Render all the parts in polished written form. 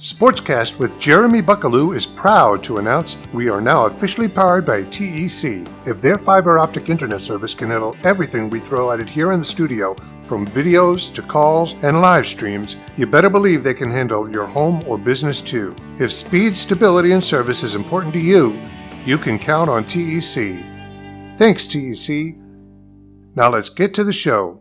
SportsCast with Jeremy Buckelew is proud to announce we are now officially powered by TEC. If their fiber optic internet service can handle everything we throw at it here in the studio, from videos to calls and live streams, you better believe they can handle your home or business too. If speed, stability, and service is important to you, you can count on TEC. Thanks, TEC. Now let's get to the show.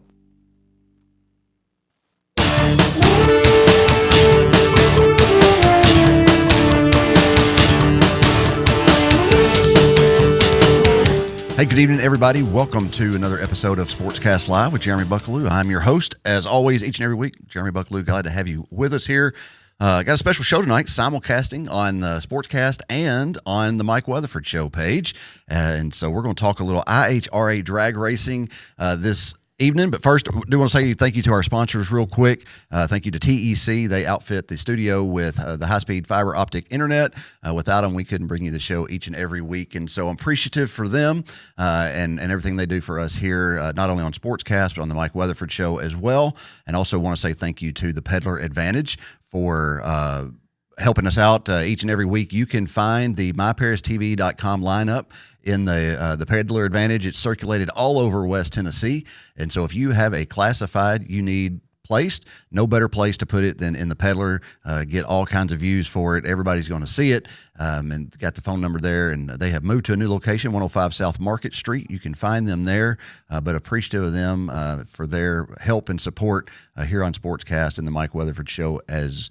Hey, good evening, everybody. Welcome to another episode of SportsCast Live with Jeremy Buckelew. I'm your host, as always, each and every week. Jeremy Buckelew, glad to have you with us here. Got a special show tonight, simulcasting on the SportsCast and on the Mike Weatherford Show page. And so we're going to talk a little IHRA drag racing this evening. But first, I do want to say thank you to our sponsors real quick. Thank you to TEC. They outfit the studio with the high-speed fiber optic internet. Without them, we couldn't bring you the show each and every week. And so I'm appreciative for them and everything they do for us here, not only on Sportscast, but on the Mike Weatherford Show as well. And also want to say thank you to the Peddler Advantage for helping us out each and every week. You can find the MyParisTV.com lineup in the Peddler Advantage. It's circulated all over West Tennessee. And so if you have a classified you need placed, no better place to put it than in the Peddler. Get all kinds of views for it. Everybody's going to see it. And got the phone number there. And they have moved to a new location, 105 South Market Street. You can find them there. But appreciative of them for their help and support here on Sportscast and the Mike Weatherford Show as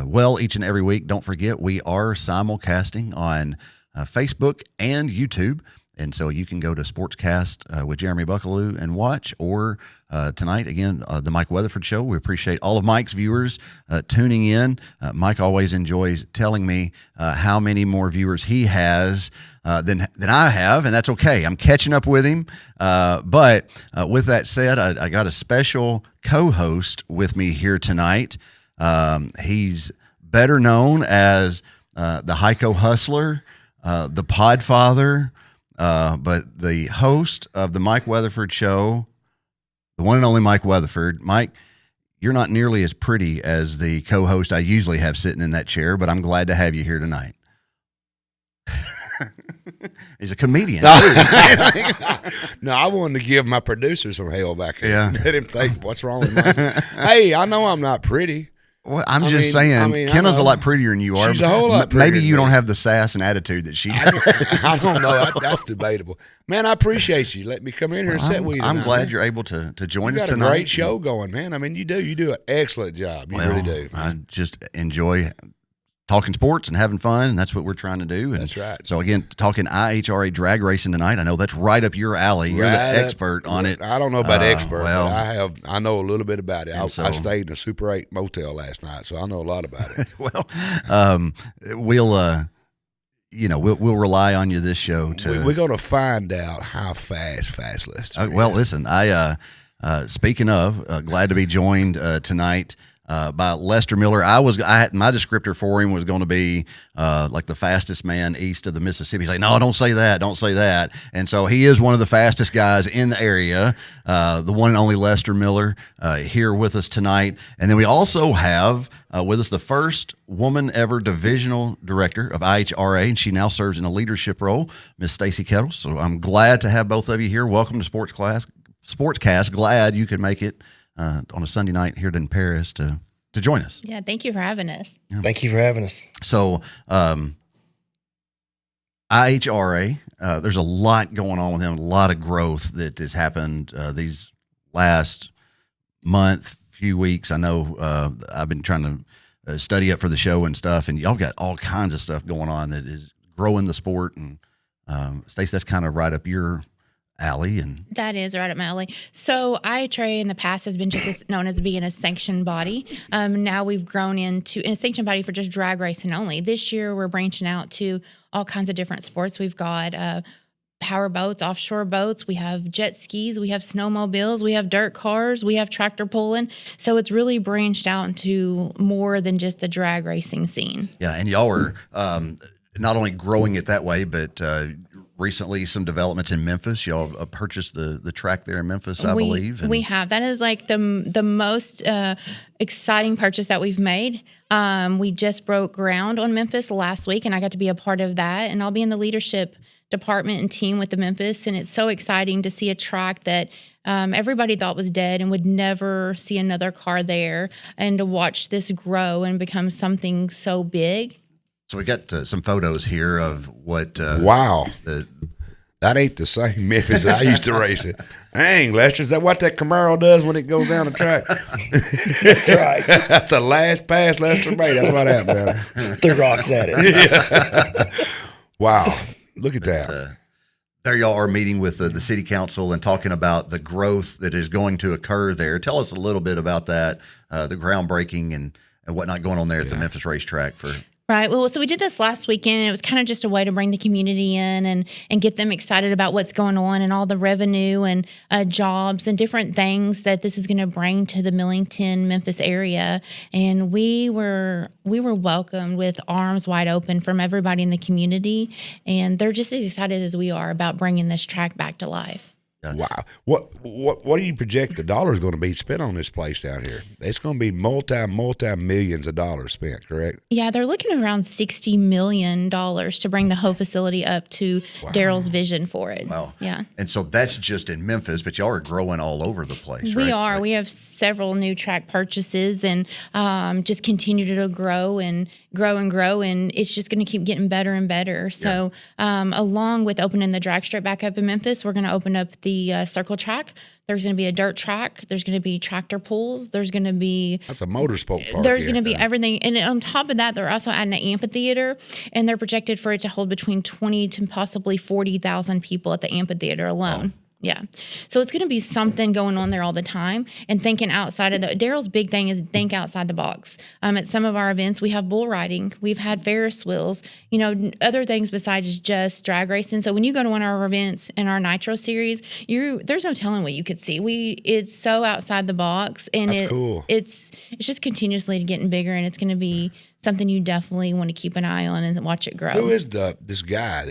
well each and every week. Don't forget, we are simulcasting on Facebook and YouTube. And so you can go to SportsCast with Jeremy Buckelew and watch, or tonight, again, the Mike Weatherford Show. We appreciate all of Mike's viewers tuning in. Mike always enjoys telling me how many more viewers he has than I have, and that's okay. I'm catching up with him. But with that said, I got a special co-host with me here tonight. He's better known as the Heiko Hustler, the Podfather, but the host of the Mike Weatherford Show, the one and only Mike Weatherford. Mike, you're not nearly as pretty as the co-host I usually have sitting in that chair, but I'm glad to have you here tonight. He's a comedian. No, I wanted to give my producer some hell back here. Yeah. Let him think, what's wrong with Mike? Hey, I know I'm not pretty. Well, I'm just saying, Kenna's a lot prettier than you are. She's a whole lot prettier. Maybe you don't have the sass and attitude that she does. I don't know. That's debatable. Man, I appreciate you. Let me come in here and sit with you tonight. I'm glad you're able to join us tonight. You got a great show going, man. I mean, you do an excellent job. You really do. I just enjoy talking sports and having fun, and that's what we're trying to do. And that's right. So, again, talking IHRA drag racing tonight. I know that's right up your alley. You're the expert on it. I don't know about expert, but I know a little bit about it. I stayed in a Super 8 motel last night, so I know a lot about it. Well, we'll rely on you this show to. We're going to find out how fast Lester. Well, listen, speaking of, glad to be joined tonight by Lester Miller. My descriptor for him was going to be like the fastest man east of the Mississippi. He's like, no, don't say that. And so he is one of the fastest guys in the area, the one and only Lester Miller here with us tonight. And then we also have with us the first woman ever divisional director of IHRA, and she now serves in a leadership role, Miss Staci Kettles. So I'm glad to have both of you here. Welcome to Sportscast. Glad you could make it on a Sunday night here in Paris to join us. Yeah, thank you for having us. Yeah. Thank you for having us. So, IHRA, there's a lot going on with him, a lot of growth that has happened these last month, few weeks. I know I've been trying to study up for the show and stuff, and y'all got all kinds of stuff going on that is growing the sport. And Stace, that's kind of right up your alley. And that is right up my alley. So IHRA in the past has been just known as being a sanctioned body. Now we've grown into a sanctioned body for just drag racing only. This year we're branching out to all kinds of different sports. We've got power boats, offshore boats, we have jet skis, we have snowmobiles, we have dirt cars, we have tractor pulling. So it's really branched out into more than just the drag racing scene. Yeah, and y'all are not only growing it that way, but recently some developments in Memphis. Y'all purchased the track there in Memphis, I believe. We have. That is like the most exciting purchase that we've made. We just broke ground on Memphis last week, and I got to be a part of that. And I'll be in the leadership department and team with the Memphis, and it's so exciting to see a track that everybody thought was dead and would never see another car there, and to watch this grow and become something so big. So we got some photos here of what. Wow. That ain't the same Memphis I used to race it. Dang, Lester, is that what that Camaro does when it goes down the track? That's right. That's the last pass Lester made. That's what happened down there. Threw rocks at it. Yeah. Wow. Look at that. There y'all are meeting with the city council and talking about the growth that is going to occur there. Tell us a little bit about that, the groundbreaking and whatnot going on there at the Memphis racetrack for. Right. Well, so we did this last weekend, and it was kind of just a way to bring the community in and get them excited about what's going on and all the revenue and jobs and different things that this is going to bring to the Millington, Memphis area. And we were welcomed with arms wide open from everybody in the community, and they're just as excited as we are about bringing this track back to life. Wow. What do you project the dollars going to be spent on this place down here? It's going to be multi-millions of dollars spent, correct? Yeah, they're looking around $60 million to bring the whole facility up to Daryl's vision for it. Wow. Yeah. And so that's just in Memphis, but y'all are growing all over the place, right? We are. We have several new track purchases, and just continue to grow and grow and grow, and it's just going to keep getting better and better. So along with opening the drag strip back up in Memphis, we're going to open up the circle track. There's going to be a dirt track. There's going to be tractor pools. There's going to be... That's a motorsport park. There's going to be everything. And on top of that, they're also adding an amphitheater, and they're projected for it to hold between 20 to possibly 40,000 people at the amphitheater alone. Oh. Yeah. So it's going to be something going on there all the time, and thinking outside of Daryl's big thing is think outside the box. At some of our events, we have bull riding. We've had Ferris wheels, other things besides just drag racing. So when you go to one of our events in our Nitro series, there's no telling what you could see. It's so outside the box, and that's cool. It's just continuously getting bigger, and it's going to be something you definitely want to keep an eye on and watch it grow. Who is this guy?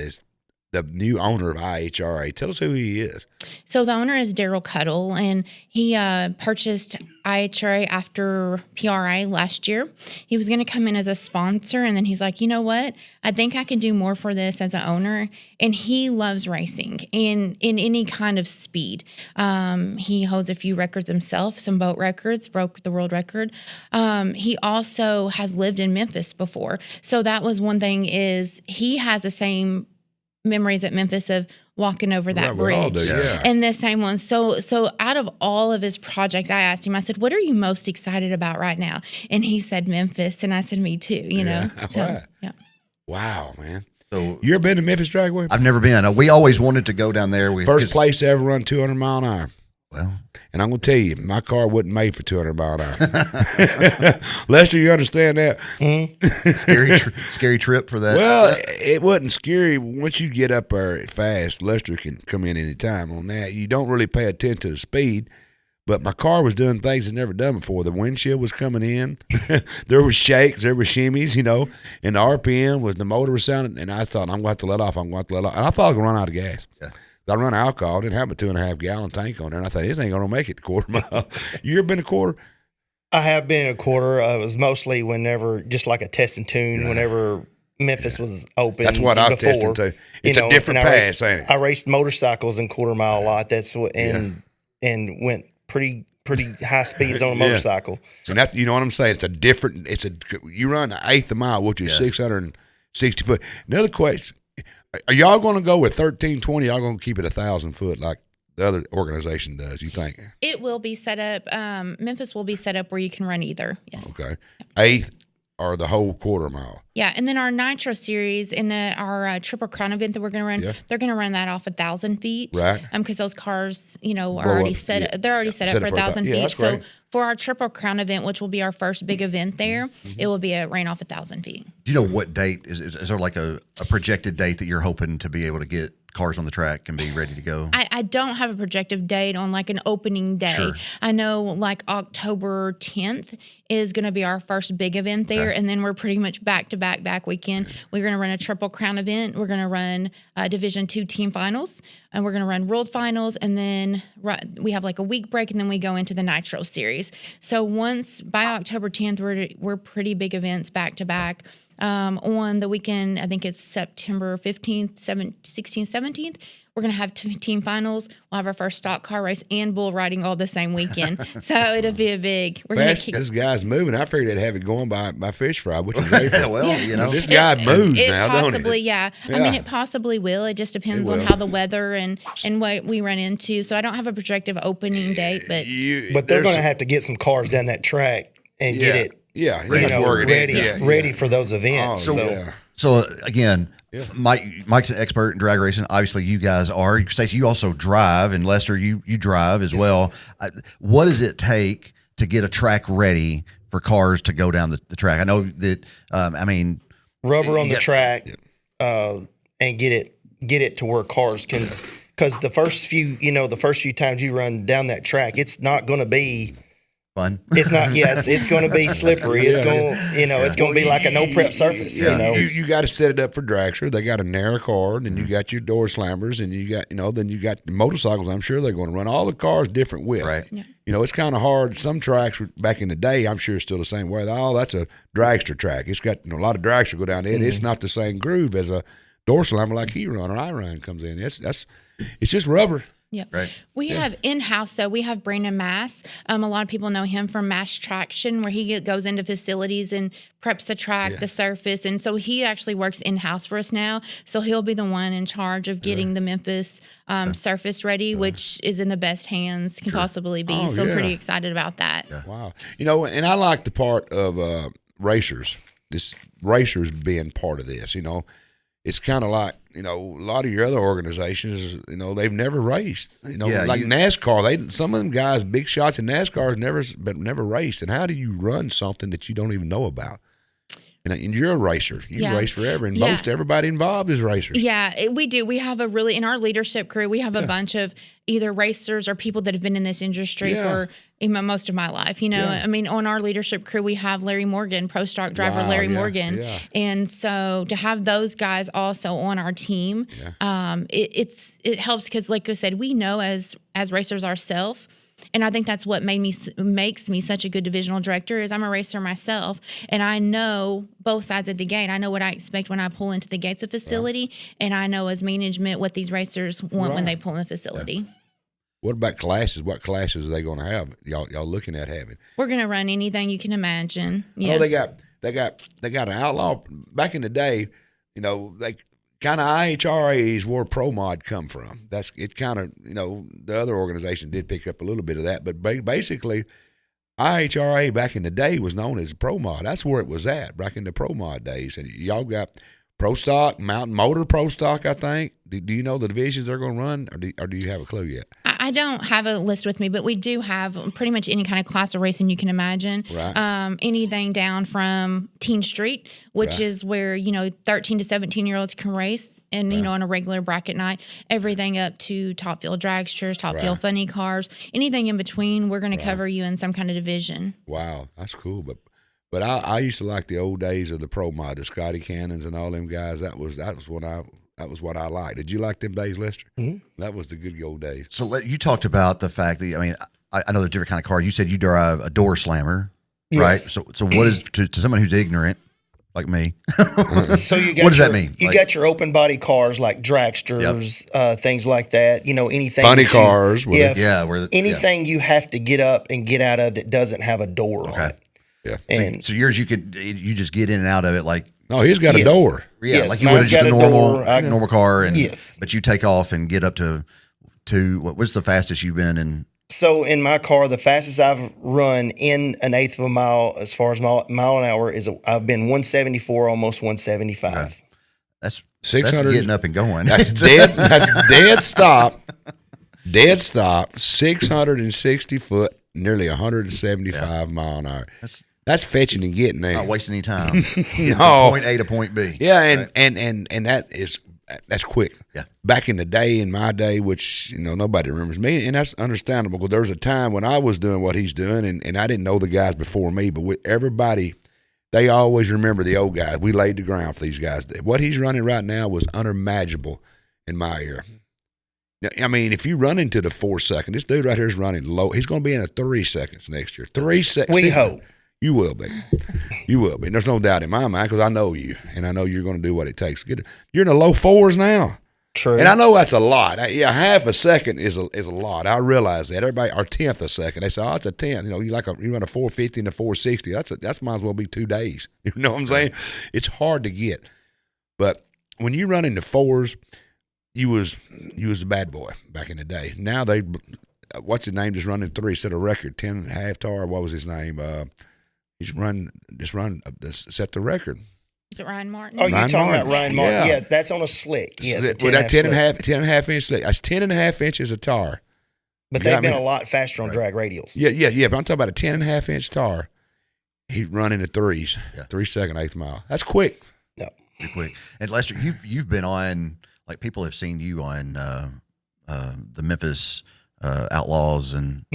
The new owner of IHRA. Tell us who he is. So the owner is Daryl Cuttle, and he purchased IHRA after PRA last year. He was going to come in as a sponsor, and then he's like, you know what? I think I can do more for this as an owner. And he loves racing in any kind of speed. He holds a few records himself, some boat records, broke the world record. He also has lived in Memphis before. So that was one thing, is he has the same memories at Memphis of walking over that bridge and the same one. So out of all of his projects, I asked him, I said, what are you most excited about right now? And he said Memphis, and I said, me too, you know? So, right. Yeah. Wow, man. So you ever been to Memphis Dragway? I've never been. We always wanted to go down there. First place to ever run 200 mile an hour. Well, and I'm going to tell you, my car wasn't made for 200 mile an hour. Lester, you understand that? Mm-hmm. Scary trip for that. Well, it wasn't scary. Once you get up there fast, Lester can come in any time on that. You don't really pay attention to the speed. But my car was doing things it's never done before. The windshield was coming in. There was shakes. There was shimmies, And the RPM was, the motor was sounding. And I thought, I'm going to have to let off. And I thought I was going to run out of gas. Yeah. I run alcohol. Didn't have a 2.5 gallon tank on there. And I thought, this ain't going to make it the quarter mile. You ever been a quarter? I have been in a quarter. It was mostly whenever, just like a test and tune, whenever Memphis was open. That's what I was testing too. It's a different pass, ain't it? I raced motocycles in quarter mile a lot. That's what, and went pretty high speeds on a motorcycle. So that, you know what I'm saying? It's a different. You run an eighth of a mile, which is 660 foot. Another question: are y'all going to go with 1320? Y'all going to keep it 1,000 foot like the other organization does? You think it will be set up? Memphis will be set up where you can run either. Yes. Okay. Eighth or the whole quarter mile. Yeah, and then our Nitro series and our Triple Crown event that we're going to run, they're going to run that off 1,000 feet, right? Because those cars, are already set. They're already set up for 1,000 feet. So for our Triple Crown event, which will be our first big event there, it will be a rain off 1,000 feet. Do you know what date is there like a projected date that you're hoping to be able to get cars on the track can be ready to go? I don't have a projected date on like an opening day. Sure. I know like October 10th is going to be our first big event there. Okay. And then we're pretty much back weekend. We're going to run a Triple Crown event. We're going to run Division II team finals, and we're going to run world finals. And then we have like a week break, and then we go into the Nitro series. So once by October 10th, we're pretty big events back to back. On the weekend, I think it's September 15th, 16th, 17th. We're going to have team finals. We'll have our first stock car race and bull riding all the same weekend. So it'll be a big. We're going to keep this guy's moving. I figured they'd have it going by fish fry, which is April. Well, you know, this guy moves it now, possibly, don't it? yeah. I mean, it possibly will. It just depends It on will. how the weather and what we run into. So I don't have a projective opening date, but But they're going to have to get some cars down that track and get it ready for those events. So again, Mike's an expert in drag racing. Obviously, you guys are. Staci, you also drive, and Lester, you drive as well. What does it take to get a track ready for cars to go down the track? I know that. Rubber on the track, and get it to where cars can. Because the first few times you run down that track, it's not going to be fun. It's not. Yes, it's going to be slippery. It's going. It's going to be like a no prep surface. You got to set it up for dragster. They got a narrow car, and you got your door slammers, and you got then you got the motorcycles. I'm sure they're going to run all the cars different width. Right. Yeah. It's kind of hard. Some tracks back in the day, I'm sure, still the same way. Oh, that's a dragster track. It's got a lot of dragster go down there. It's not the same groove as a door slammer like he run or IHRA comes in. It's just rubber. Yep. Right. We have in-house, though, we have Brandon Mass. A lot of people know him from Mass Traction, where he goes into facilities and preps the track, the surface. And so he actually works in-house for us now. So he'll be the one in charge of getting the Memphis surface ready, which is in the best hands can possibly be. Oh, I'm pretty excited about that. Yeah. Wow. And I like the part of racers being part of this. It's kind of like, a lot of your other organizations, they've never raced. NASCAR, some of them guys, big shots in NASCAR, never raced. And how do you run something that you don't even know about? And you're a racer. You race forever, and most everybody involved is racers. Yeah, we do. We have in our leadership crew, we have a bunch of either racers or people that have been in this industry for most of my life. On our leadership crew, we have Larry Morgan, pro stock driver Larry Morgan. Yeah. And so to have those guys also on our team, it helps because, like I said, we know as racers ourselves. And I think that's what makes me such a good divisional director is I'm a racer myself, and I know both sides of the gate. I know what I expect when I pull into the gates of facility, and I know as management what these racers want when they pull in the facility. Yeah. What about classes? What classes are they going to have? Y'all looking at having? We're going to run anything you can imagine. Yeah. Oh, they got an outlaw back in the day. They kind of IHRA is where Pro Mod come from. That's it. Kind of the other organization did pick up a little bit of that, but basically IHRA back in the day was known as Pro Mod. That's where it was at back in the Pro Mod days. And y'all got Pro Stock, Mountain Motor Pro Stock. I think. Do you know the divisions they're going to run, or do you have a clue yet? I don't have a list with me, but we do have pretty much any kind of class of racing you can imagine. Right. Anything down from Teen Street, which is where 13 to 17-year-olds can race, and on a regular bracket night, everything up to top field dragsters, top field funny cars, anything in between. We're going to cover you in some kind of division. Wow, that's cool. But I used to like the old days of the Pro Mod, the Scotty Cannons and all them guys. That was what I liked. Did you like them days, Lester? Mm-hmm. That was the good old days. So you talked about the fact that, I know they're different kind of cars. You said you drive a door slammer, right? So what is, to someone who's ignorant like me, so you got what does that mean? You got your open body cars like dragsters, things like that. Anything. Funny cars. Anything you have to get up and get out of that doesn't have a door on it. Yeah. And so yours, you just get in and out of it like. No, he's got a door. Yeah, yes, like you would have just a normal car, but you take off and get up to what's the fastest you've been in? So in my car, the fastest I've run in an eighth of a mile, as far as mile an hour, I've been 174, almost 175. Okay. That's 600 that's getting up and going. That's dead. That's dead stop. Dead stop. 660 foot, nearly 175 mile an hour. That's fetching and getting there. Not wasting any time. No. Point A to point B. Yeah, and that is that's quick. Yeah. Back in the day, in my day, which nobody remembers me, and that's understandable because there was a time when I was doing what he's doing, and I didn't know the guys before me, but with everybody, they always remember the old guys. We laid the ground for these guys. What he's running right now was unimaginable in my era. Now, I mean, if you run into the 4 second, this dude right here is running low. He's going to be in the 3 seconds next year. 3 seconds. We hope. You will be. You will be. There's no doubt in my mind because I know you, and I know you're going to do what it takes. You're in the low 4s now. True. And I know that's a lot. Yeah, half a second is a lot. I realize that. Everybody, our 10th a second, they say, oh, it's a 10th. You run a 450 and a 460. That's might as well be 2 days. You know what I'm saying? It's hard to get. But when you run into 4s, you was a bad boy back in the day. Now what's his name, just running 3, set a record, 10.5 tar. What was his name? Set the record. Is it Ryan Martin? Oh, you're talking about Ryan Martin? Yeah. Yes, that's on a slick. Yes, with that 10.5 inch slick. That's 10.5 inches of tar. But they've been a lot faster on drag radials. Yeah. But I'm talking about a 10.5 inch tar. He's running the 3s, 3 second, 8th mile. That's quick. No, pretty quick. And Lester, you've been on, like, people have seen you on the Memphis Outlaws and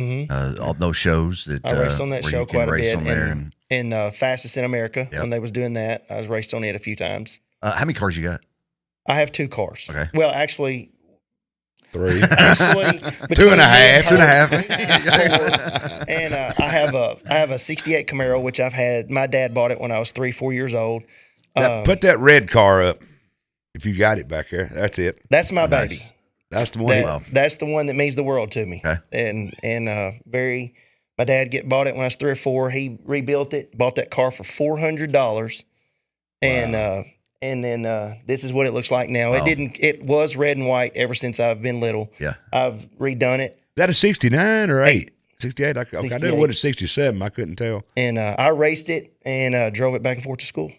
all those shows that I raced on that show quite a bit. On there and Fastest in America, when they was doing that, I was raced on it a few times. How many cars you got? I have 2 cars. Okay. Well, actually, 3. Actually, 2.5. 2.5. And I have a '68 Camaro, which I've had. My dad bought it when I was 3-4 years old. Put that red car up. If you got it back there, that's it. That's my baby. Nice. That's the one. That's the one that means the world to me. Okay. And my dad bought it when I was 3 or 4. He rebuilt it, bought that car for $400, and then this is what it looks like now. Wow. It was red and white ever since I've been little. Yeah. I've redone it. Is that a 69 or 8? 68. I knew 68. it was a 67. I couldn't tell. And I raced it and drove it back and forth to school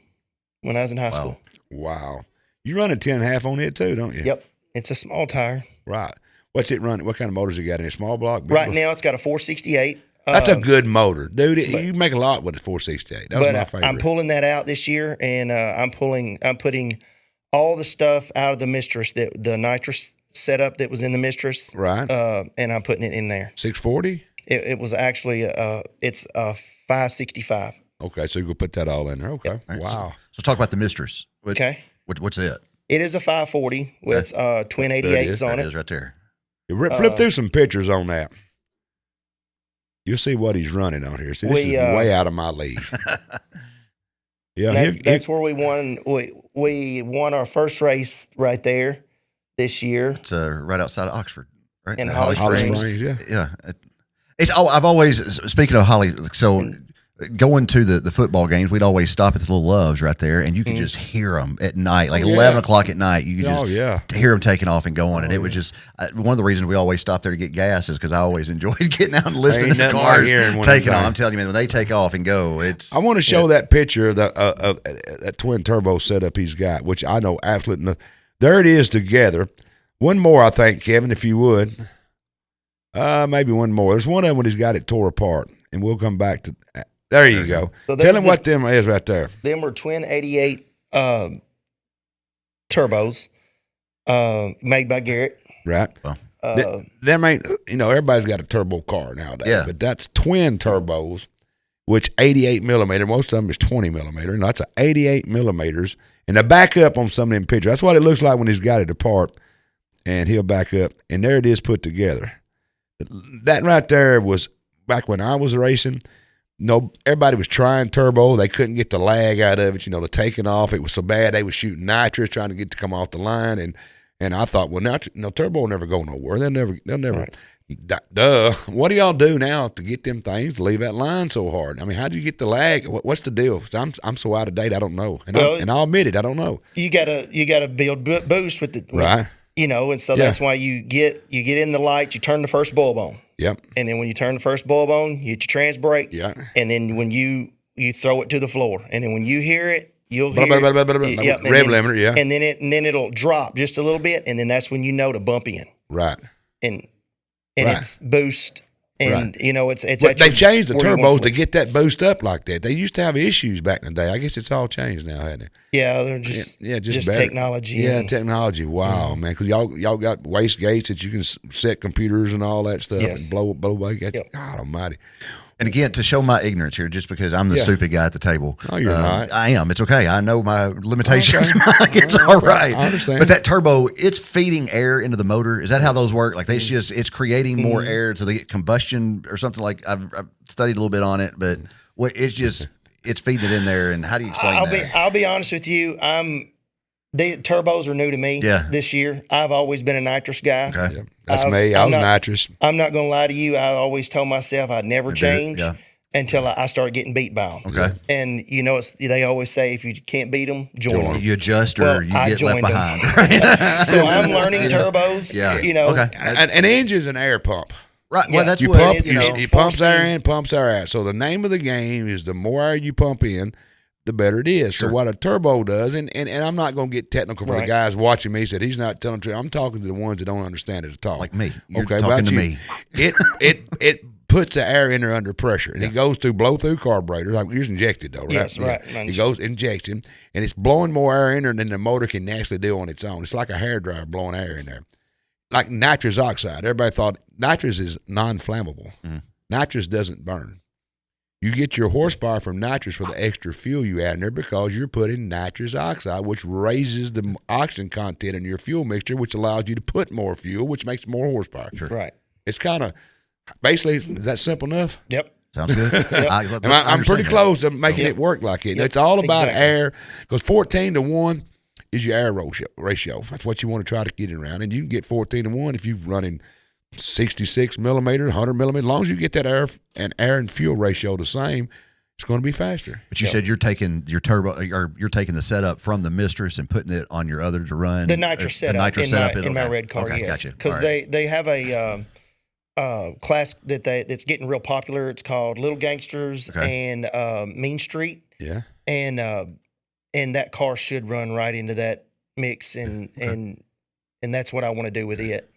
when I was in high school. Wow. You run a 10.5 on it too, don't you? Yep. It's a small tire. Right. What's it running? What kind of motors it got in it? Small block? Right now it's got a 468. That's a good motor, dude. You make a lot with a 468. That was my favorite. I'm pulling that out this year, and I'm putting all the stuff out of the Mistress, the nitrous setup that was in the Mistress, right? And I'm putting it in there. 640. It was actually it's a 565. Okay, so you go put that all in there. Okay, Yep. Right, wow. So talk about the Mistress. Okay, what's it? It is a 540 with twin 88s on It it. is right there. Flip through some pictures on that. You'll see what he's running on here. See, this is way out of my league. Yeah, that's where we won. We won our first race right there this year. It's right outside of Oxford, right? In Holly Springs. Yeah. I've always, speaking of Holly, so going to the football games, we'd always stop at the Little Loves right there, and you could just hear them at night, like 11 o'clock at night. You could just hear them taking off and going, and it was just one of the reasons we always stopped there to get gas is because I always enjoyed getting out and listening to the cars taking off. I'm telling you, man, when they take off and go, it's. I want to show that picture of that twin turbo setup he's got, which I know absolutely. There it is together. One more, I think, Kevin, if you would. Maybe one more. There's one of them when he's got it tore apart, and we'll come back to. There you go. So tell him what them is right there. Them were twin 88 turbos made by Garrett. Right. Them ain't, everybody's got a turbo car nowadays, but that's twin turbos, which 88 millimeter, most of them is 20 millimeter. And that's a 88 millimeters. And the back up on some of them pictures, that's what it looks like when he's got it apart, and he'll back up. And there it is put together. That right there was back when I was racing. No, everybody was trying turbo. They couldn't get the lag out of it, the taking off. It was so bad they was shooting nitrous trying to get to come off the line. And I thought, well, turbo will never go nowhere. They'll never. Right. Duh. What do y'all do now to get them things to leave that line so hard? I mean, how do you get the lag? What's the deal? I'm so out of date. I don't know. And I'll admit it. I don't know. You gotta build boost with the right. And so that's why you get in the light. You turn the first bulb on. Yep. And then when you turn the first bulb on, you hit your trans brake. Yeah. And then when you throw it to the floor, and then when you hear it, you'll hear rev limiter. Yeah. And then it'll drop just a little bit, and then that's when you know to bump in. Right. And it's boost And Right. you know, it's But they've changed the turbos 41. to get that boost up like that. They used to have issues back in the day. I guess it's all changed now, hasn't it? Yeah, they're just better. technology. Yeah, and- technology. Wow, man, because y'all got waste gates that you can set computers and all that stuff Yes. and blow away. Yep. God Almighty. And again, to show my ignorance here, just because I'm the Yeah. stupid guy at the table. No, you're not. I am. It's okay. I know my limitations, Okay. Mike. It's all right. I understand. But that turbo, it's feeding air into the motor. Is that how those work? Like it's creating Mm-hmm. more air to the combustion or something like. I've studied a little bit on it, but it's feeding it in there. And how do you explain that? I'll be honest with you. The turbos are new to me. Yeah. This year, I've always been a nitrous guy. Okay. Yeah, that's me. I was nitrous. I'm not going to lie to you. I always told myself I'd never change yeah. until I started getting beat by them. Okay. And you know, they always say if you can't beat them, join them. You adjust or Well, you I get left joined them. behind. Right? So I'm learning turbos. Yeah. You know. Okay. An engine's an air pump. Right. Yeah. Well, that's You what pump, it's- you, it's you pumps forcing- air in, pumps air out. So the name of the game is the more air you pump in, the better it is. Sure. So what a turbo does, and I'm not going to get technical for the Right. guys watching me. He said he's not telling the truth. I'm talking to the ones that don't understand it at all. Like me. You're okay, talking about to you. me. It puts the air in there under pressure, and it goes through blow through carburetors. Like yours injected though, right? Yes, right. It goes injection, and it's blowing more air in there than the motor can naturally do on its own. It's like a hairdryer blowing air in there. Like nitrous oxide. Everybody thought nitrous is non-flammable. Nitrous doesn't burn. You get your horsepower from nitrous for the extra fuel you add in there because you're putting nitrous oxide, which raises the oxygen content in your fuel mixture, which allows you to put more fuel, which makes more horsepower. Right. It's kind of basically, is that simple enough? Yep. Sounds good. I I'm understand pretty that. close to making it work like it. Yep. It's all about Exactly. air because 14-1 is your air ratio. That's what you want to try to get it around. And you can get 14-1 if you're running 66 millimeter, 100 millimeter. As long as you get that air and fuel ratio the same, it's going to be faster. But you said you're taking your turbo, or you're taking the setup from the Mistress and putting it on your other to run. The nitrous setup, in my okay. red car, Okay, yes, gotcha. because All right. they have a class that's getting real popular. It's called Little Gangsters and Mean Street, Yeah. and that car should run right into that mix, and that's what I want to do with it,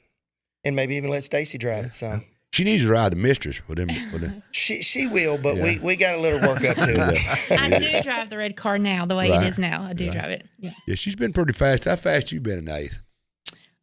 and maybe even let Staci drive it some. She needs to ride the Mistress with them. She will, but Yeah. we got a little work up to it. I do drive the red car now, the way Right. it is now. I do drive it. Yeah. Yeah, she's been pretty fast. How fast you been in the 8th?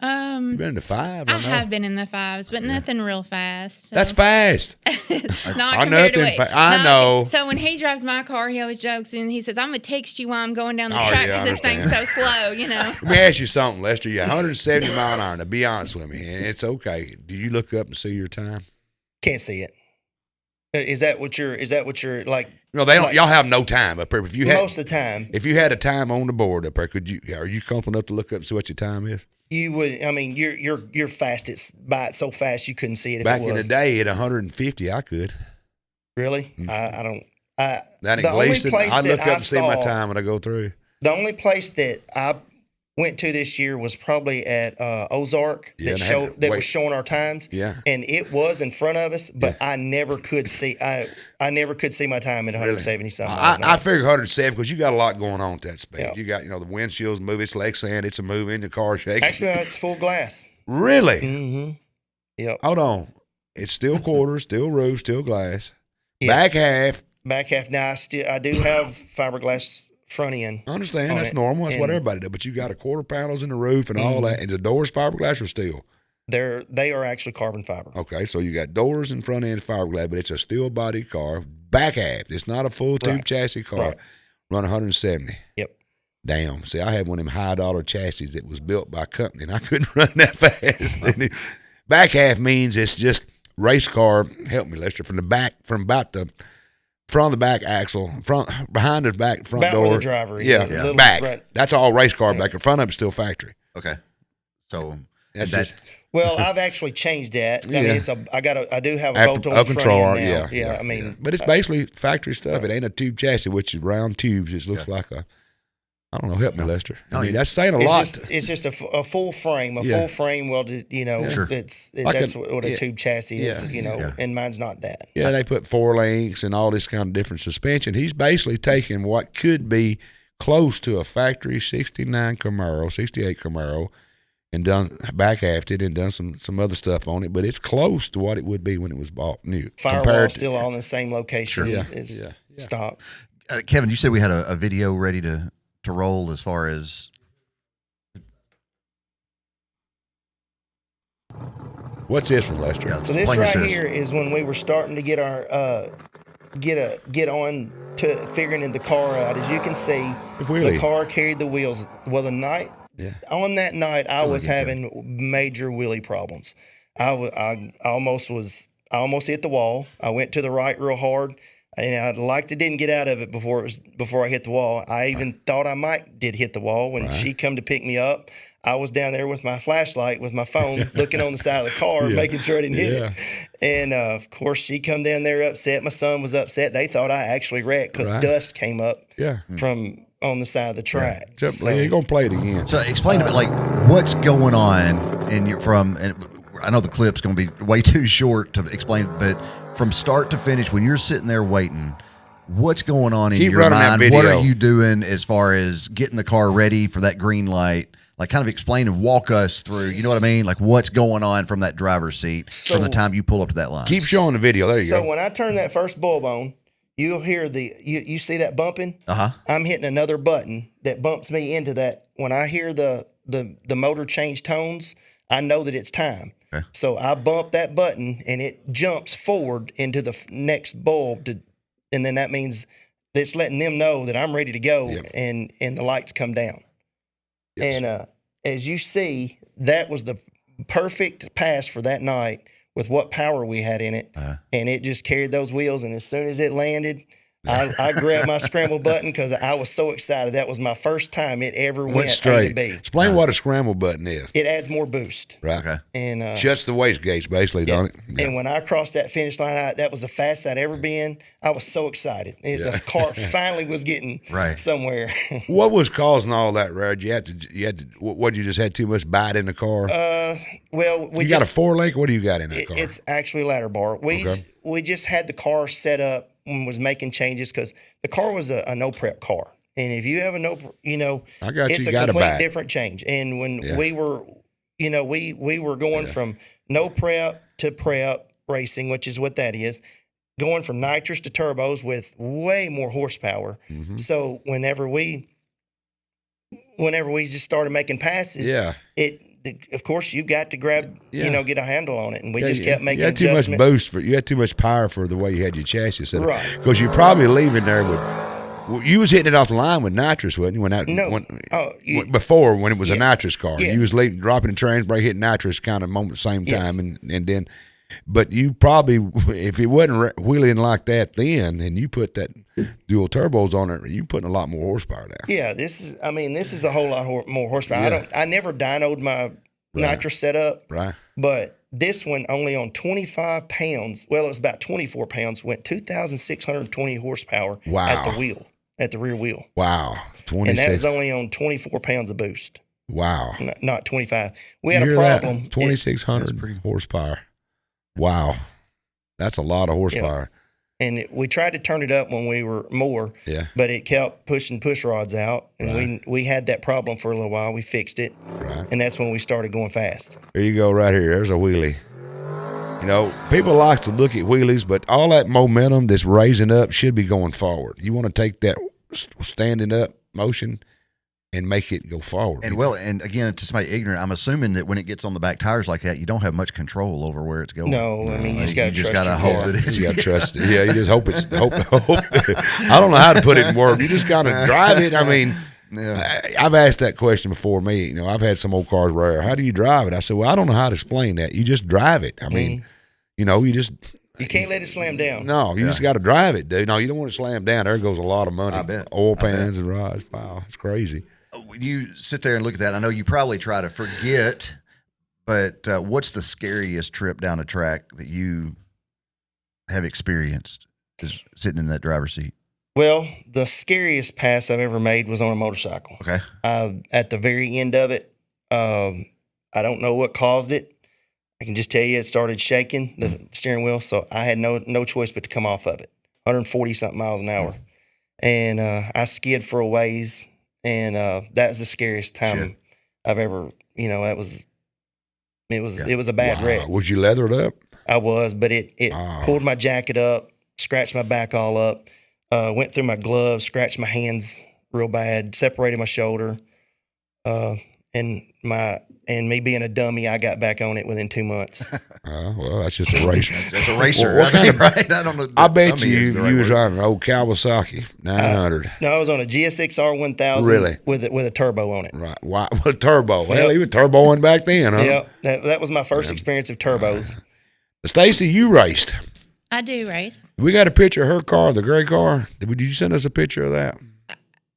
You been in the 5? I know. have been in the 5s, but nothing real fast. So. That's fast. Not I compared to nothing what. I know. So when he drives my car, he always jokes and he says, "I'm gonna text you while I'm going down the Oh, track yeah, I because this thing's so slow." You know. Let me ask you something, Lester. You're 170 mile an hour. Now, be honest with me, and it's okay. Do you look up and see your time? Can't see it. Is that what you're like? No, they don't. Like- Y'all have no time up there. If you had, Most of the time, if you had a time on the board up there, are you comfortable enough to look up and see what your time is? you would. I mean, you're fast. It's by it so fast you couldn't see it. If Back it was. in the day, at 150, I could. Really, I don't. That The ain't only Gleason. place I that look up I and see my saw- time when I go through. The only place that I went to this year was probably at Ozark Yeah, that and I had to was wait. showing our times. Yeah. and it was in front of us, but I never could see. I never could see my time at 170 something. I figure 107 because you got a lot going on at that speed. Yeah. You got, the windshield's moving, it's like sand, it's a moving, the car shaking. Actually, it's full glass. Really? Mm-hmm. Yep. Hold on. It's still quarters, still roof, still glass. Yes. Back half. Now I do have fiberglass front end. I understand. on That's it. normal. That's what And everybody does. But you got a quarter panels in the roof and all that. And the doors fiberglass or steel? They are actually carbon fiber. Okay, so you got doors and front end fiberglass, but it's a steel body car. Back half. It's not a full tube Right. chassis car. Right. Run 170. Yep. Damn. See, I had one of them high dollar chassis that was built by a company, and I couldn't run that fast. Back half means it's just race car. Help me, Lester. From about the front of the back axle, behind the back front About door. where the driver is. Yeah, Little- back. right. That's all race car back. In front of it's still factory. Okay. So That's that, just Well, I've actually changed that. I Yeah. mean, I do have a after bolt on a the control front arm. end now. Yeah, I mean, but it's basically factory stuff. It ain't a tube chassis, which is round tubes. It looks like a. I don't know. Help me, Lester. I mean, that's saying a lot. it's just a full frame, Yeah. full frame welded. Sure. That's what a tube chassis is. Yeah. And mine's not that. Yeah, they put 4 links and all this kind of different suspension. He's basically taking what could be close to a factory 69 Camaro, 68 Camaro, and done back halved it and done some other stuff on it, but it's close to what it would be when it was bought new. Firewall still all in the same location. Sure. It's stock. Kevin, you said we had a video ready to roll as far as. What's this from Lester? Yeah, So this right here is when we were starting to get our get on to figuring the car out. As you can see, the car carried the wheels. Well, on that night, I was having major wheelie problems. I almost hit the wall. I went to the right real hard, and I didn't get out of it before I hit the wall. I even thought I did hit the wall when she come to pick me up. I was down there with my flashlight, with my phone, looking on the side of the car, making sure I didn't hit it. And, of course, she come down there upset. My son was upset. They thought I actually wrecked because dust came up from on the side of the track. Yeah. So you're going to play it again. So explain to me, like, what's going on and I know the clip's going to be way too short to explain, but from start to finish, when you're sitting there waiting, what's going on in your mind? What are you doing as far as getting the car ready for that green light? Like, kind of explain and walk us through, you know what I mean? Like, what's going on from that driver's seat from the time you pull up to that line? Keep showing the video. There you go. So when I turn that first bulb on, you'll hear you see that bumping? I'm hitting another button that bumps me into that. When I hear the motor change tones, I know that it's time. Okay. So I bump that button, and it jumps forward into the next bulb, and then that means it's letting them know that I'm ready to go, and the lights come down. Yes. And as you see, that was the perfect pass for that night with what power we had in it. And it just carried those wheels. And as soon as it landed, I grabbed my scramble button because I was so excited. That was my first time it ever went straight A to B. Explain what a scramble button is. It adds more boost. Right. Okay. And shuts the wastegate, basically, don't it? Yeah. And when I crossed that finish line, that was the fastest I'd ever been. I was so excited. The car finally was getting somewhere. What was causing all that, Rod? You had to. You just had too much bite in the car? Well, you got a 4-link. What do you got in that car? It's actually ladder bar. We just had the car set up and was making changes because the car was a no prep car, and if you have a it's a complete different change. And when we were, we were going from no prep to prep racing, which is what that is, going from nitrous to turbos with way more horsepower. Mm-hmm. So whenever we just started making passes, of course, you've got to grab, get a handle on it, and we just kept making adjustments. You had too much boost you had too much power for the way you had your chassis set up. Right. Because you're probably leaving there you was hitting it off the line with nitrous, wasn't you? Before, when it was a nitrous car. Yes. You was dropping the trans brake, hitting nitrous kind of moment same time, and then, but you probably, if it wasn't wheeling like that then, and you put that dual turbos on it, you putting a lot more horsepower down. Yeah, this is a whole lot more horsepower. Yeah. I never dynoed my nitrous setup, but this one only on 25 pounds. Well, it was about 24 pounds. Went 2,620 horsepower at the wheel, at the rear wheel. Wow, 26. And that was only on 24 pounds of boost. Wow, not 25. We had a problem. 2,600 horsepower. Wow, that's a lot of horsepower. And we tried to turn it up when we were more, but it kept pushing push rods out, and we had that problem for a little while. We fixed it, and that's when we started going fast. There you go, right here. There's a wheelie. People like to look at wheelies, but all that momentum that's raising up should be going forward. You want to take that standing up motion and make it go forward. And again, to somebody ignorant, I'm assuming that when it gets on the back tires like that, you don't have much control over where it's going. No, I mean, you just got to hope that it's. You got to trust it. Yeah, you just hope it's. Hope. I don't know how to put it in words. You just got to drive it. I mean, I've asked that question before. I've had some old cars where, how do you drive it? I said, well, I don't know how to explain that. You just drive it. I mean, you just. You can't let it slam down. No, you just got to drive it, dude. No, you don't want to slam down. There goes a lot of money. I bet. Oil pans and rods. Wow, it's crazy. When you sit there and look at that, I know you probably try to forget, but what's the scariest trip down a track that you have experienced is sitting in that driver's seat? Well, the scariest pass I've ever made was on a motorcycle. Okay. At the very end of it, I don't know what caused it. I can just tell you it started shaking, the steering wheel, so I had no choice but to come off of it, 140-something miles an hour. And I skid for a ways. And that was the scariest time I've ever that was it was a bad wreck. Was you leathered up? I was, but it pulled my jacket up, scratched my back all up, went through my gloves, scratched my hands real bad, separated my shoulder, and me being a dummy, I got back on it within 2 months. Well, that's just a racer. That's a racer. What kind of, right? I don't know. I bet you was on an old Kawasaki 900. No, I was on a GSX-R 1000 Really? with a turbo on it. Right. Why? What turbo? Well, he was turboing back then, huh? Yeah, that was my first experience of turbos. Stacy, you raced. I do race. We got a picture of her car, the gray car. Did you send us a picture of that?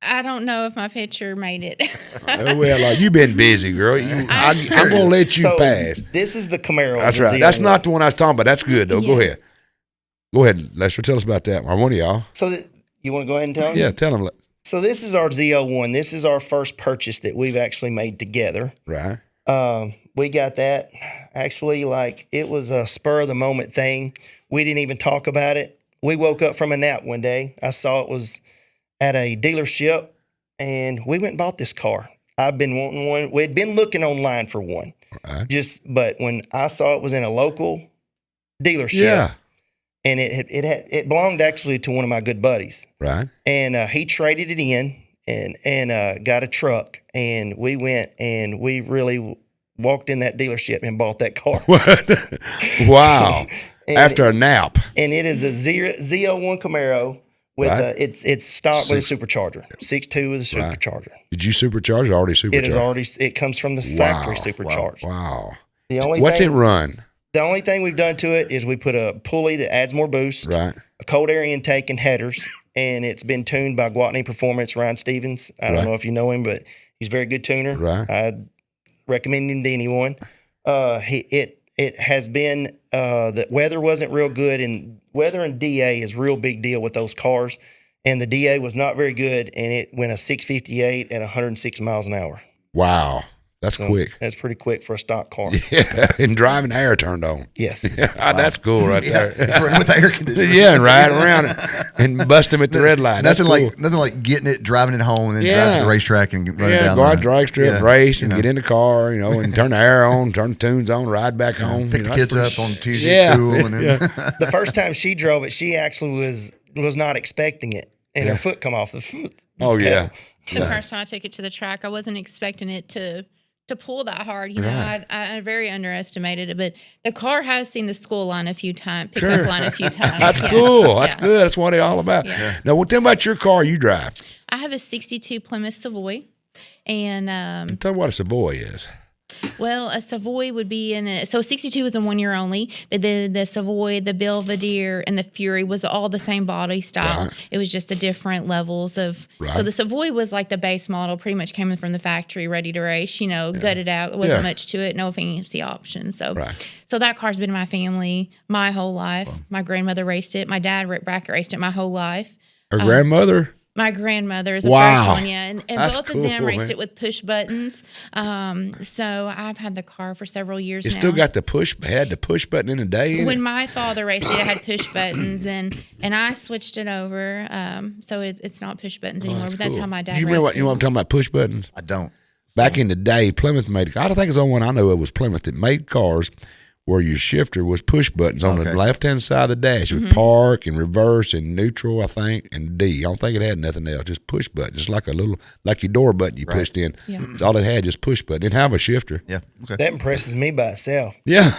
I don't know if my picture made it. Well, you've been busy, girl. I'm going to let you pass. This is the Camaro. That's right. That's not the one I was talking about. That's good, though. Yeah. Go ahead, Lester. Tell us about that. Or one of y'all. So you want to go ahead and tell them? Yeah, tell them. So this is our Z01. This is our first purchase that we've actually made together. Right. We got that actually like it was a spur of the moment thing. We didn't even talk about it. We woke up from a nap one day. I saw it was at a dealership, and we went and bought this car. I've been wanting one. We'd been looking online for one. Right. But when I saw it was in a local dealership, and it belonged actually to one of my good buddies. Right. And he traded it in and got a truck, and we went and we really walked in that dealership and bought that car. Wow. After a nap. And it is a Z01 Camaro. With it's stocked with a supercharger, 6.2 with a supercharger. Did you supercharge? It already supercharged. It comes from the factory supercharged. Wow. What's it run? The only thing we've done to it is we put a pulley that adds more boost, right? A cold air intake and headers, and it's been tuned by Guatney Performance, Ryan Stevens. I don't know if you know him, but he's a very good tuner. Right. I'd recommend him to anyone. It has been the weather wasn't real good, and weather and DA is a real big deal with those cars. And the DA was not very good, and it went a 658 at 106 miles an hour. Wow. That's quick. That's pretty quick for a stock car. Yeah, and driving the air turned on. Yes. That's cool right there. With the air conditioner. Yeah, and ride around it and bust them at the red light. Nothing like getting it, driving it home, and then drive to the racetrack and run it down. Go out drag strip, race, and get in the car, and turn the air on, turn the tunes on, ride back home. Pick the kids up on Tuesday at school. And then the first time she drove it, she actually was not expecting it, and her foot come off the foot. Oh, yeah. The first time I took it to the track, I wasn't expecting it to pull that hard. I very underestimated it, but the car has seen the school line a few times, pickup line a few times. That's cool. That's good. That's what it's all about. Yeah. Now, tell me about your car you drive. I have a 62 Plymouth Savoy, and tell me what a Savoy is. Well, a Savoy would be so 62 is a 1 year only. The Savoy, the Belvedere, and the Fury was all the same body style. Right. It was just the different levels of. Right. So the Savoy was like the base model, pretty much came from the factory, ready to race. Gutted out. There wasn't much to it. No fancy options. So, so that car's been in my family my whole life. Wow. My grandmother raced it. My dad, Rick Brackett, raced it my whole life. Her grandmother. My grandmother is the first one, and both cool, of them raced it with push buttons. So I've had the car for several years now. It still got the push button in the day. When my father raced it had push buttons, and I switched it over, so it's not push buttons anymore. But that's how my dad. You remember what I'm talking about? Push buttons. I don't. Back in the day, Plymouth made. I don't think it's the only one I know. It was Plymouth that made cars where your shifter was push buttons on the left-hand side of the dash. It would park and reverse and neutral, I think, and D. I don't think it had nothing else, just push button, just like your door button you pushed in. Yeah. That's all it had, just push button. It didn't have a shifter. Yeah, okay. That impresses me by itself. Yeah.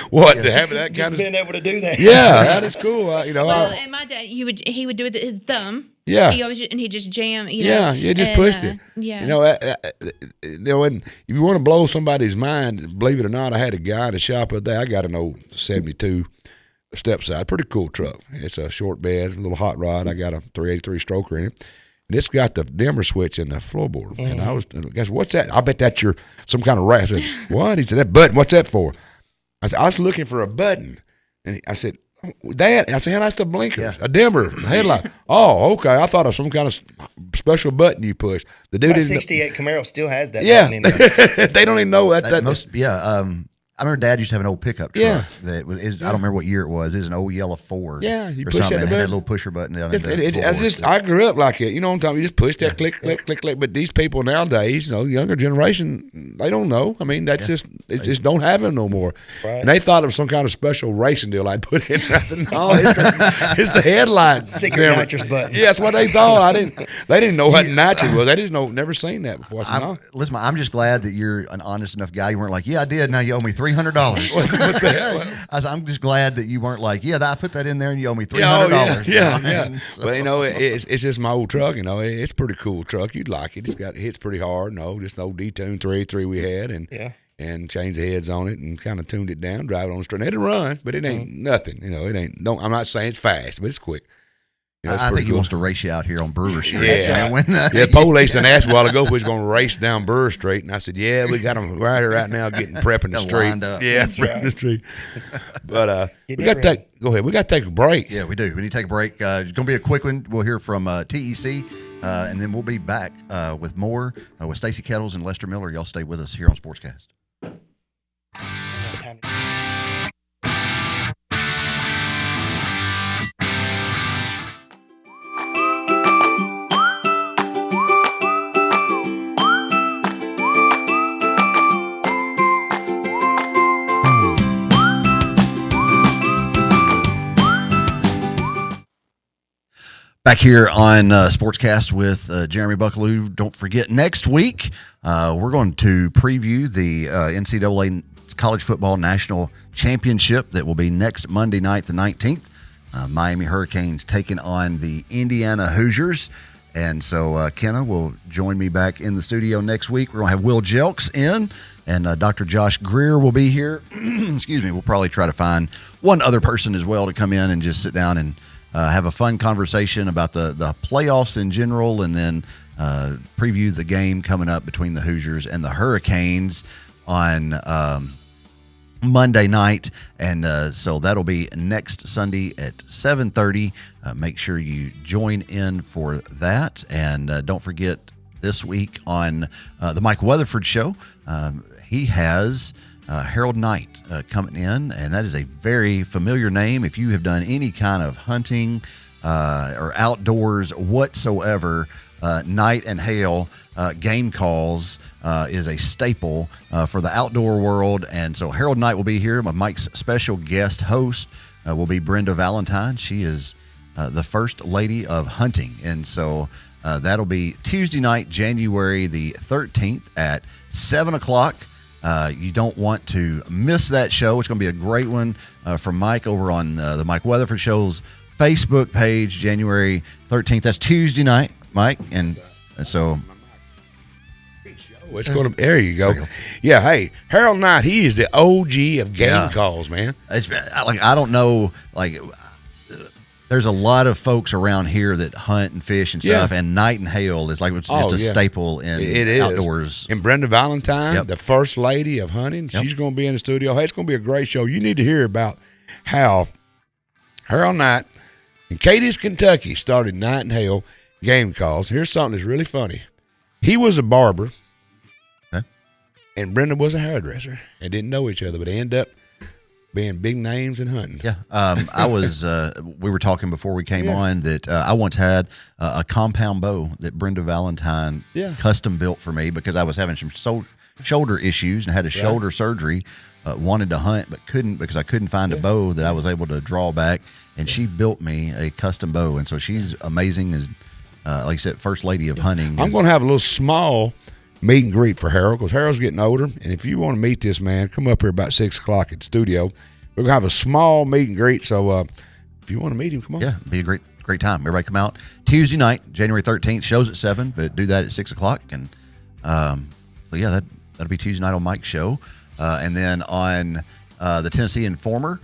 What, to have that kind of... being able to do that. Yeah, that is cool. And my dad, he would do it with his thumb. Yeah, he just jammed. Yeah, you just pushed it. Yeah, and if you want to blow somebody's mind, believe it or not, I had a guy at the shop the other day. I got an old '72 step side, pretty cool truck. It's a short bed, a little hot rod. I got a 383 stroker in it. And it's got the dimmer switch in the floorboard. And I guess what's that? I bet that's some kind of rat. I said, what? He said, that button. What's that for? I said, I was looking for a button, and I said. That I said, that's the blinkers, a dimmer, headlight. Oh, okay. I thought of some kind of special button you push. The dude my '68 Camaro still has that button in there. They don't even know that. I remember Dad used to have an old pickup truck. Yeah. That was, I don't remember what year it was. It was an old yellow Ford. Yeah, you or push something. that And it had a button. little pusher button down. I grew up like it. You know what I'm talking? You just push that click. But these people nowadays, younger generation, they don't know. I mean, they just don't have it no more. Right. And they thought it was some kind of special racing deal I'd put in. I said, no, it's the headline. Secret nitrous button. Yeah, that's what they thought. They didn't know what nitrous was. They just never seen that before. I said, no. Listen, I'm just glad that you're an honest enough guy. You weren't like, yeah, I did. Now you owe me $300. What's that? I'm just glad that you weren't like, I put that in there and you owe me $300. Yeah. So, But it's just my old truck. It's a pretty cool truck. You'd like it. It hits pretty hard. Just an old D-Tune 383 we had, and changed the heads on it and kind of tuned it down, drive it on the street. It'll run, but it ain't nothing. It ain't. I'm not saying it's fast, but it's quick. I think he wants to race you out here on Brewer Street. Yeah, right. police and asked a while ago if we was going to race down Brewer Street, and I said, "Yeah, we got them right now, getting prepping the street. Lined up. Yeah, prepping the street." But we got to go ahead. We got to take a break. Yeah, we do. We need to take a break. It's going to be a quick one. We'll hear from TEC, and then we'll be back with more with Staci Kettles and Lester Miller. Y'all stay with us here on SportsCast. Back here on SportsCast with Jeremy Buckelew. Don't forget, next week we're going to preview the NCAA College Football National Championship that will be next Monday night, the 19th. Miami Hurricanes taking on the Indiana Hoosiers. And so Kenna will join me back in the studio next week. We're going to have Will Jelks in, and Dr. Josh Greer will be here. Excuse me. We'll probably try to find one other person as well to come in and just sit down and have a fun conversation about the playoffs in general, and then preview the game coming up between the Hoosiers and the Hurricanes on Monday night. And so that'll be next Sunday at 7:30. Make sure you join in for that. And don't forget, this week on the Mike Weatherford Show, he has Harold Knight coming in, and that is a very familiar name. If you have done any kind of hunting or outdoors whatsoever, Night and Hale game calls is a staple for the outdoor world. And so Harold Knight will be here. Mike's special guest host will be Brenda Valentine. She is the first lady of hunting. And so that'll be Tuesday night, January the 13th at 7 o'clock. You don't want to miss that show. It's going to be a great one from Mike over on the Mike Weatherford Show's Facebook page, January 13th. That's Tuesday night, Mike. And so it's going to. There you go. Yeah. Hey, Harold Knight. He is the OG of game calls, man. It's like, I don't know, like, there's a lot of folks around here that hunt and fish and stuff, and Night and Hail is like it's just a staple in outdoors. And Brenda Valentine, the first lady of hunting, she's going to be in the studio. Hey, it's going to be a great show. You need to hear about how Harold Knight in Cadiz, Kentucky started Night and Hail game calls. Here's something that's really funny. He was a barber, and Brenda was a hairdresser, and didn't know each other, but they ended up being big names in hunting. Yeah. I was, we were talking before we came on that I once had a compound bow that Brenda Valentine custom built for me because I was having some shoulder issues and had a shoulder surgery, wanted to hunt but couldn't because I couldn't find a bow that I was able to draw back, and she built me a custom bow. And so she's amazing, as like I said, first lady of hunting. I'm going to have a little small meet and greet for Harold because Harold's getting older. And if you want to meet this man, come up here about 6 o'clock at the studio. We're going to have a small meet and greet. So if you want to meet him, come on. Yeah, it'd be a great time. Everybody come out Tuesday night, January 13th. Show's at 7, but do that at 6 o'clock. And so, yeah, that'll be Tuesday night on Mike's show. And then on the Tennessee Informer,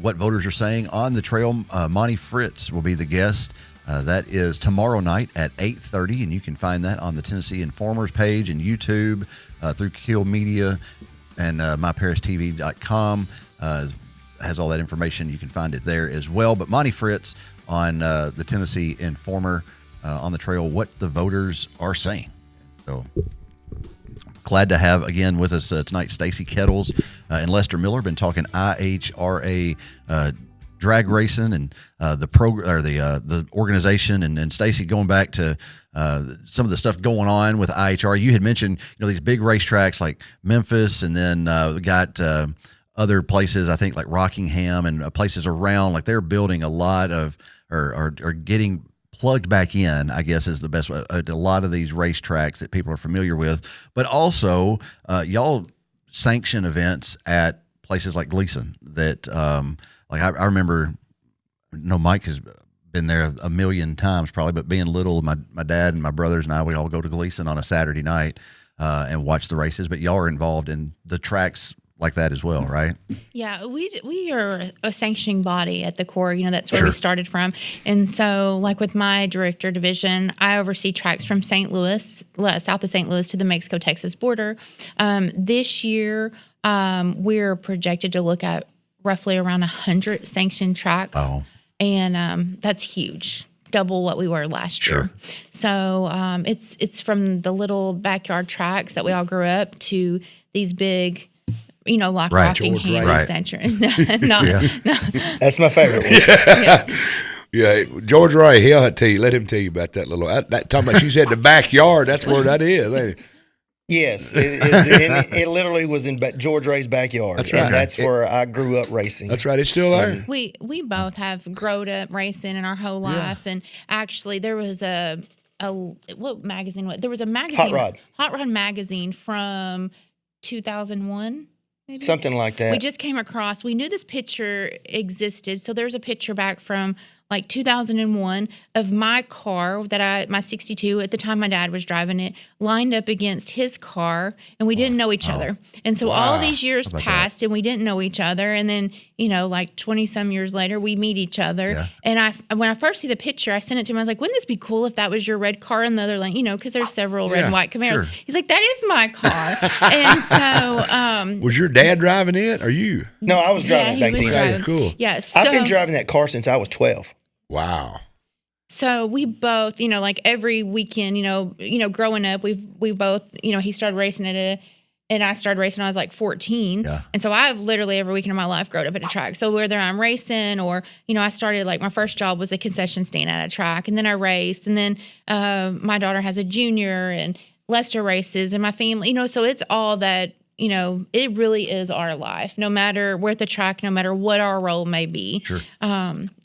what voters are saying on the trail, Monty Fritz will be the guest. That is tomorrow night at 8:30, and you can find that on the Tennessee Informer's page and YouTube through Kill Media and myparistv.com. Has all that information. You can find it there as well. But Monty Fritz on the Tennessee Informer on the trail, what the voters are saying. So Glad to have again with us tonight Staci Kettles and Lester Miller. Been talking IHRA drag racing and the organization, and Staci, going back to some of the stuff going on with IHRA. You had mentioned these big racetracks like Memphis, and then we got other places, I think like Rockingham and places around. Like they're building a lot of or getting plugged back in, I guess is the best way, a lot of these racetracks that people are familiar with. But also, y'all sanction events at places like Gleason that, like I remember, Mike has been there a million times probably, but being little, my dad and my brothers and I, we all go to Gleason on a Saturday night and watch the races. But y'all are involved in the tracks like that as well, right? Yeah, we are a sanctioning body at the core. That's where we started from. And so, like with my director division, I oversee tracks from St. Louis, south of St. Louis, to the Mexico-Texas border. This year, we're projected to look at roughly around 100 sanctioned tracks. Oh. And that's huge. Double what we were last year. So it's from the little backyard tracks that we all grew up to these big, like Rockingham, etc. No. That's my favorite one. Yeah, George Ray, let him tell you about that little. Talking about, she said the backyard. That's where that is, ain't it? Yes, it literally was in George Ray's backyard. That's right. And that's where I grew up racing. That's right. It's still there. We both have grown up racing in our whole life, and actually there was what magazine? There was a magazine, Hot Rod magazine from 2001. Maybe? Something like that. We just came across. We knew this picture existed, so there's a picture back from like 2001 of my car my 62 at the time my dad was driving it, lined up against his car, and we didn't know each other. And so all these years passed and we didn't know each other, and then like 20 some years later we meet each other. Yeah. And when I first see the picture, I sent it to him. I was like, wouldn't this be cool if that was your red car in the other lane, because there's several red and white Camaros. He's like, that is my car. And so was your dad driving it or you? No, I was driving back then. Cool. Yeah, I've been driving that car since I was 12. Wow. So we both, like every weekend, growing up, we both, he started racing and I started racing when I was like 14. Yeah. And so I've literally every weekend of my life grown up at a track. So whether I'm racing or, I started like my first job was a concession stand at a track, and then I raced, and then my daughter has a junior and Lester races and my family, so it's all that, it really is our life, no matter we're at the track, no matter what our role may be. Sure.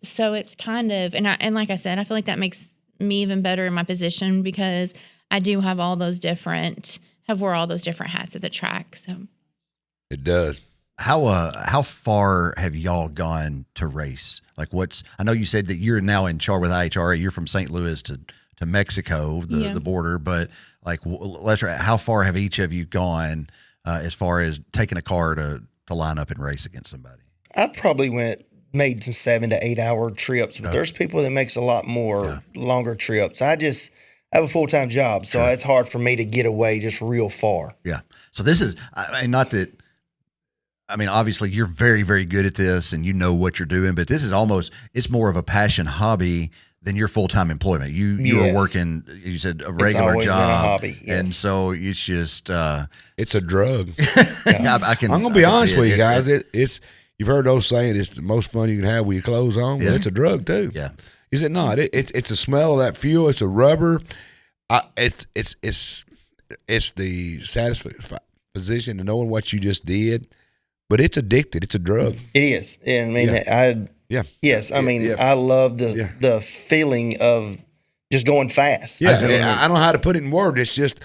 So it's kind of, and like I said, I feel like that makes me even better in my position because I do have wore all those different hats at the track. So it does. How far have y'all gone to race? Like I know you said that you're now in charge with IHRA. You're from St. Louis to Mexico, the border, but like, Lester, how far have each of you gone as far as taking a car to line up and race against somebody? I probably made some 7 to 8 hour trips, but there's people that makes a lot more longer trips. I have a full-time job, so it's hard for me to get away just real far. Yeah. So this is, obviously you're very, very good at this and you know what you're doing, but this is it's more of a passion hobby than your full-time employment. You are working, you said, a regular job. Been a hobby, yes. And so it's just it's a drug. I'm gonna be honest with you guys. It's you've heard those saying it's the most fun you can have with your clothes on. Well, it's a drug too. Yeah. Is it not? It's a smell of that fuel. It's a rubber. It's the satisfying position to knowing what you just did, but it's addicted. It's a drug. It is. Yes. I love the feeling of just going fast. Yeah. I don't know how to put it in words. It's just,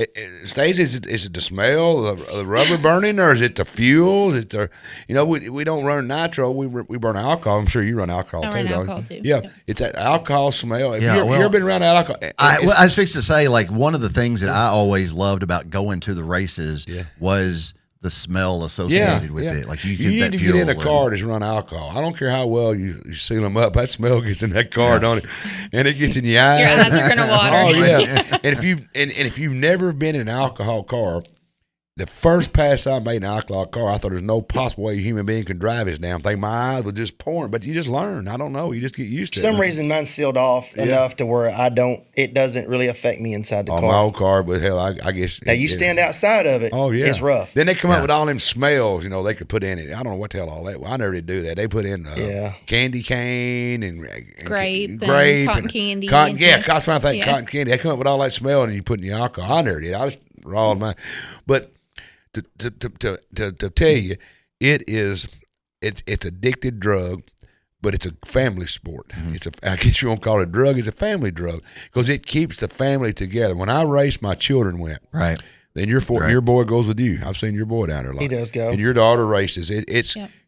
Staci, is it the smell of the rubber burning, or is it the fuel? Is it we don't run nitro. We burn alcohol. I'm sure you run alcohol too. I run alcohol too. Yeah. It's that alcohol smell. If you've ever been around alcohol. I was fixing to say, like, one of the things that I always loved about going to the races was the smell associated with it. Like you need to get in a car that's run alcohol. I don't care how well you seal them up. That smell gets in that car, don't it? And it gets in your eyes. Your eyes are gonna water. Oh yeah. And if you've never been in an alcohol car, the first pass I made in an outlaw car, I thought there's no possible way a human being can drive this damn thing. My eyes were just pouring, but you just learn. I don't know. You just get used to it. For some reason, mine's sealed off enough to where it doesn't really affect me inside the car. My old car, but hell, I guess. Now, you stand outside of it, it's rough. Then they come up with all them smells, they could put in it. I don't know what the hell all that. Well, I never did do that. They put in candy cane and grape, and cotton candy. Cotton, that's what I think, cotton candy. They come up with all that smell and you put in your alcohol. I never did. I just rawed mine. But to tell you, it's addicted drug, but it's a family sport. I guess you won't call it a drug. It's a family drug because it keeps the family together. When I race, my children went. Right. Then your boy goes with you. I've seen your boy down there a lot. He does go. And your daughter races.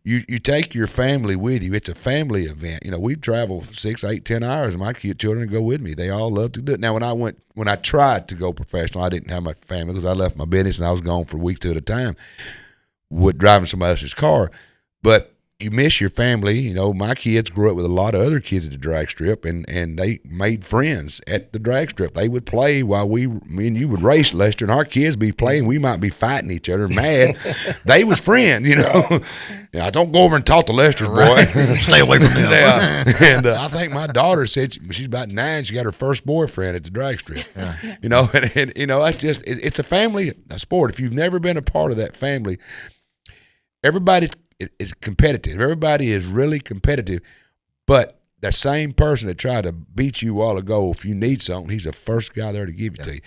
You take your family with you. It's a family event. We travel 6, 8, 10 hours, and my children go with me. They all love to do it. Now, when I tried to go professional, I didn't have my family because I left my business and I was gone for weeks at a time with driving somebody else's car. But you miss your family. My kids grew up with a lot of other kids at the drag strip, and they made friends at the drag strip. They would play while me and you would race, Lester, and our kids be playing. We might be fighting each other, mad. They was friends, don't go over and talk to Lester's boy. Stay away from him. And I think my daughter said she's about 9. She got her first boyfriend at the drag strip. And that's just it's a family sport. If you've never been a part of that family, everybody's it's competitive. Everybody is really competitive, but that same person that tried to beat you a while ago, if you need something, he's the first guy there to give it to you.